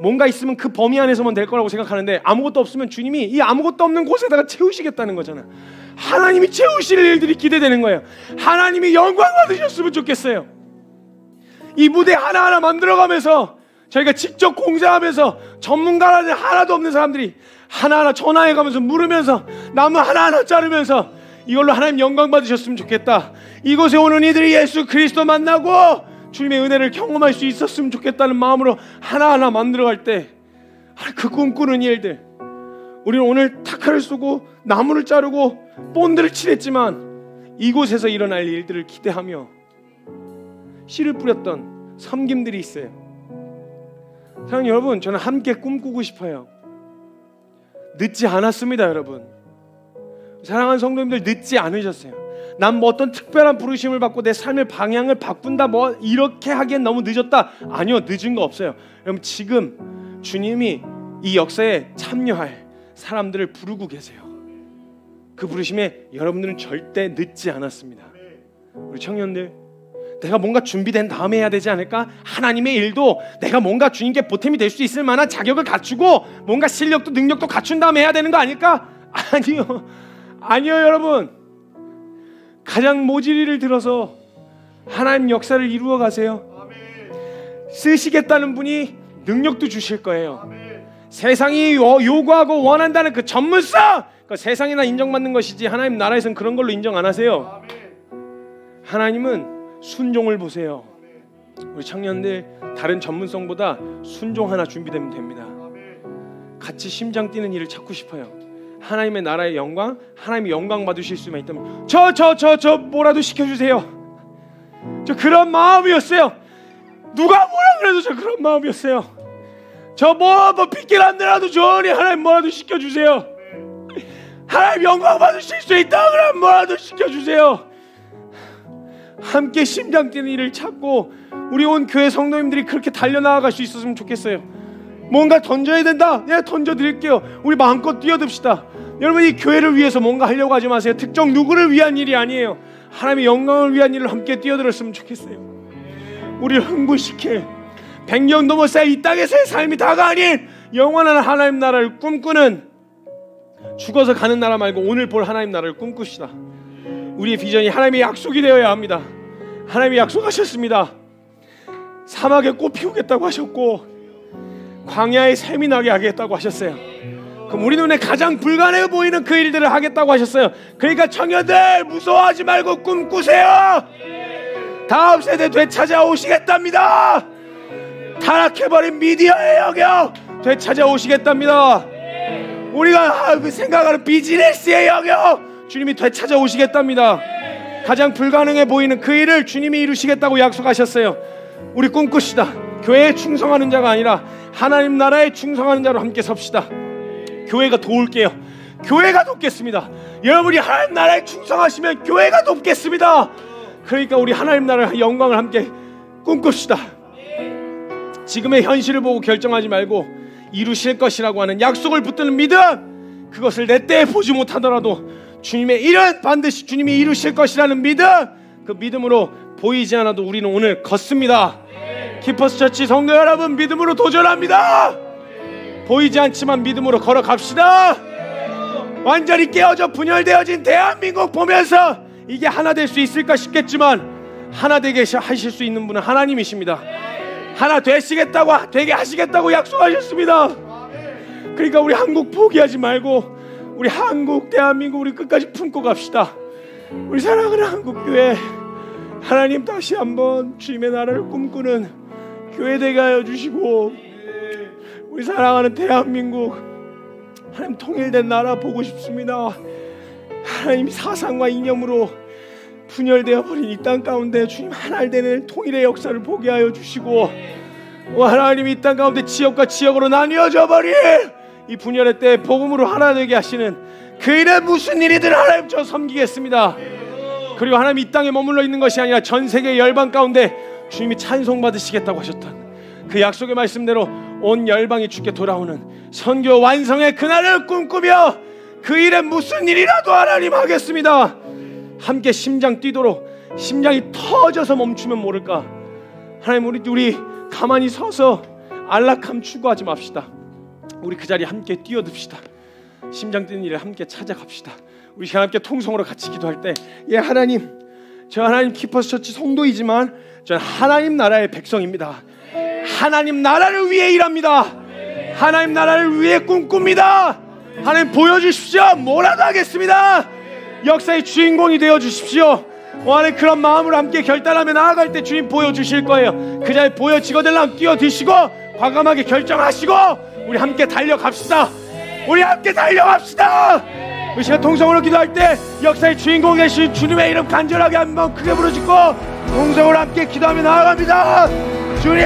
뭔가 있으면 그 범위 안에서만 될 거라고 생각하는데 아무것도 없으면 주님이 이 아무것도 없는 곳에다가 채우시겠다는 거잖아. 하나님이 채우실 일들이 기대되는 거예요. 하나님이 영광 받으셨으면 좋겠어요. 이 무대 하나하나 만들어가면서 저희가 직접 공사하면서 전문가라는 하나도 없는 사람들이 하나하나 전화해가면서 물으면서 나무 하나하나 자르면서 이걸로 하나님 영광 받으셨으면 좋겠다. 이곳에 오는 이들이 예수 그리스도 만나고 주님의 은혜를 경험할 수 있었으면 좋겠다는 마음으로 하나하나 만들어갈 때 그 꿈꾸는 일들, 우리는 오늘 타카를 쏘고 나무를 자르고 본드를 칠했지만 이곳에서 일어날 일들을 기대하며 씨를 뿌렸던 섬김들이 있어요. 사랑하는 여러분, 저는 함께 꿈꾸고 싶어요. 늦지 않았습니다. 여러분 사랑하는 성도님들, 늦지 않으셨어요. 난 뭐 어떤 특별한 부르심을 받고 내 삶의 방향을 바꾼다 뭐 이렇게 하기엔 너무 늦었다. 아니요, 늦은 거 없어요. 여러분 지금 주님이 이 역사에 참여할 사람들을 부르고 계세요. 그 부르심에 여러분들은 절대 늦지 않았습니다. 우리 청년들 내가 뭔가 준비된 다음에 해야 되지 않을까? 하나님의 일도 내가 뭔가 주님께 보탬이 될 수 있을 만한 자격을 갖추고 뭔가 실력도 능력도 갖춘 다음에 해야 되는 거 아닐까? 아니요 여러분. 가장 모질이를 들어서 하나님 역사를 이루어 가세요. 쓰시겠다는 분이 능력도 주실 거예요. 세상이 요구하고 원한다는 그 전문성, 그러니까 세상이나 인정받는 것이지 하나님 나라에서는 그런 걸로 인정 안 하세요. 하나님은 순종을 보세요. 우리 청년들 다른 전문성보다 순종 하나 준비되면 됩니다. 같이 심장 뛰는 일을 찾고 싶어요. 하나님의 나라의 영광, 하나님의 영광 받으실 수만 있다면 저 뭐라도 시켜주세요. 저 그런 마음이었어요. 누가 뭐라 그래도 저 그런 마음이었어요. 저 뭐 빗길 안 내라도 좋으니 하나님 뭐라도 시켜주세요. 하나님 영광 받으실 수 있다 그러면 뭐라도 시켜주세요. 함께 심장 뛰는 일을 찾고 우리 온 교회 성도님들이 그렇게 달려나갈 수 있었으면 좋겠어요. 뭔가 던져야 된다. 내가 던져드릴게요. 우리 마음껏 뛰어듭시다. 여러분 이 교회를 위해서 뭔가 하려고 하지 마세요. 특정 누구를 위한 일이 아니에요. 하나님의 영광을 위한 일을 함께 뛰어들었으면 좋겠어요. 우리를 흥분시킬 100년 넘어 쌓인 이 땅에서의 삶이 다가 아닌 영원한 하나님 나라를 꿈꾸는, 죽어서 가는 나라 말고 오늘 볼 하나님 나라를 꿈꿉시다. 우리의 비전이 하나님의 약속이 되어야 합니다. 하나님이 약속하셨습니다. 사막에 꽃 피우겠다고 하셨고 광야에 샘이 나게 하겠다고 하셨어요. 그럼 우리 눈에 가장 불가능해 보이는 그 일들을 하겠다고 하셨어요. 그러니까 청년들 무서워하지 말고 꿈꾸세요. 다음 세대 되찾아오시겠답니다. 타락해버린 미디어의 영역 되찾아오시겠답니다. 우리가 생각하는 비즈니스의 영역 주님이 되찾아오시겠답니다. 가장 불가능해 보이는 그 일을 주님이 이루시겠다고 약속하셨어요. 우리 꿈꿉시다. 교회에 충성하는 자가 아니라 하나님 나라에 충성하는 자로 함께 섭시다. 교회가 도울게요. 교회가 돕겠습니다. 여러분이 하나님 나라에 충성하시면 교회가 돕겠습니다. 그러니까 우리 하나님 나라의 영광을 함께 꿈꿉시다. 지금의 현실을 보고 결정하지 말고 이루실 것이라고 하는 약속을 붙드는 믿음, 그것을 내 때에 보지 못하더라도 주님의 일은 반드시 주님이 이루실 것이라는 믿음, 그 믿음으로 보이지 않아도 우리는 오늘 걷습니다. 키퍼스 처치 성도 여러분, 믿음으로 도전합니다. 보이지 않지만 믿음으로 걸어갑시다. 완전히 깨어져 분열되어진 대한민국 보면서 이게 하나 될 수 있을까 싶겠지만 하나 되게 하실 수 있는 분은 하나님이십니다. 하나 되시겠다고, 되게 하시겠다고 약속하셨습니다. 그러니까 우리 한국 포기하지 말고 우리 한국 대한민국 우리 끝까지 품고 갑시다. 우리 사랑하는 한국교회, 하나님 다시 한번 주님의 나라를 꿈꾸는 교회 되게 하여 주시고, 우리 사랑하는 대한민국 하나님 통일된 나라 보고 싶습니다. 하나님 사상과 이념으로 분열되어 버린 이 땅 가운데 주님 하나 되는 통일의 역사를 보게 하여 주시고, 하나님 이 땅 가운데 지역과 지역으로 나뉘어져 버린 이 분열의 때에 복음으로 하나 되게 하시는 그 일에 무슨 일이든 하나님 저 섬기겠습니다. 그리고 하나님 이 땅에 머물러 있는 것이 아니라 전 세계 열방 가운데 주님이 찬송받으시겠다고 하셨던 그 약속의 말씀대로 온 열방이 주께 돌아오는 선교 완성의 그날을 꿈꾸며 그 일에 무슨 일이라도 하나님 하겠습니다. 함께 심장 뛰도록, 심장이 터져서 멈추면 모를까. 하나님 우리 가만히 서서 안락함 추구하지 맙시다. 우리 그 자리에 함께 뛰어듭시다. 심장 뛰는 일을 함께 찾아갑시다. 우리 함께 통성으로 같이 기도할 때, 예 하나님, 저 하나님 키퍼스 처치 성도이지만 저는 하나님 나라의 백성입니다. 하나님 나라를 위해 일합니다. 하나님 나라를 위해 꿈꿉니다. 하나님 보여주십시오. 뭐라도 하겠습니다. 역사의 주인공이 되어주십시오. 하나님 그런 마음으로 함께 결단하며 나아갈 때 주님 보여주실 거예요. 그 자리에 보여지거들랑 뛰어드시고 과감하게 결정하시고 우리 함께 달려갑시다. 우리 함께 달려갑시다. 우리 시간 통성으로 기도할 때 역사의 주인공 되신 주님의 이름 간절하게 한번 크게 부르짖고 통성으로 함께 기도하며 나아갑니다. 주님!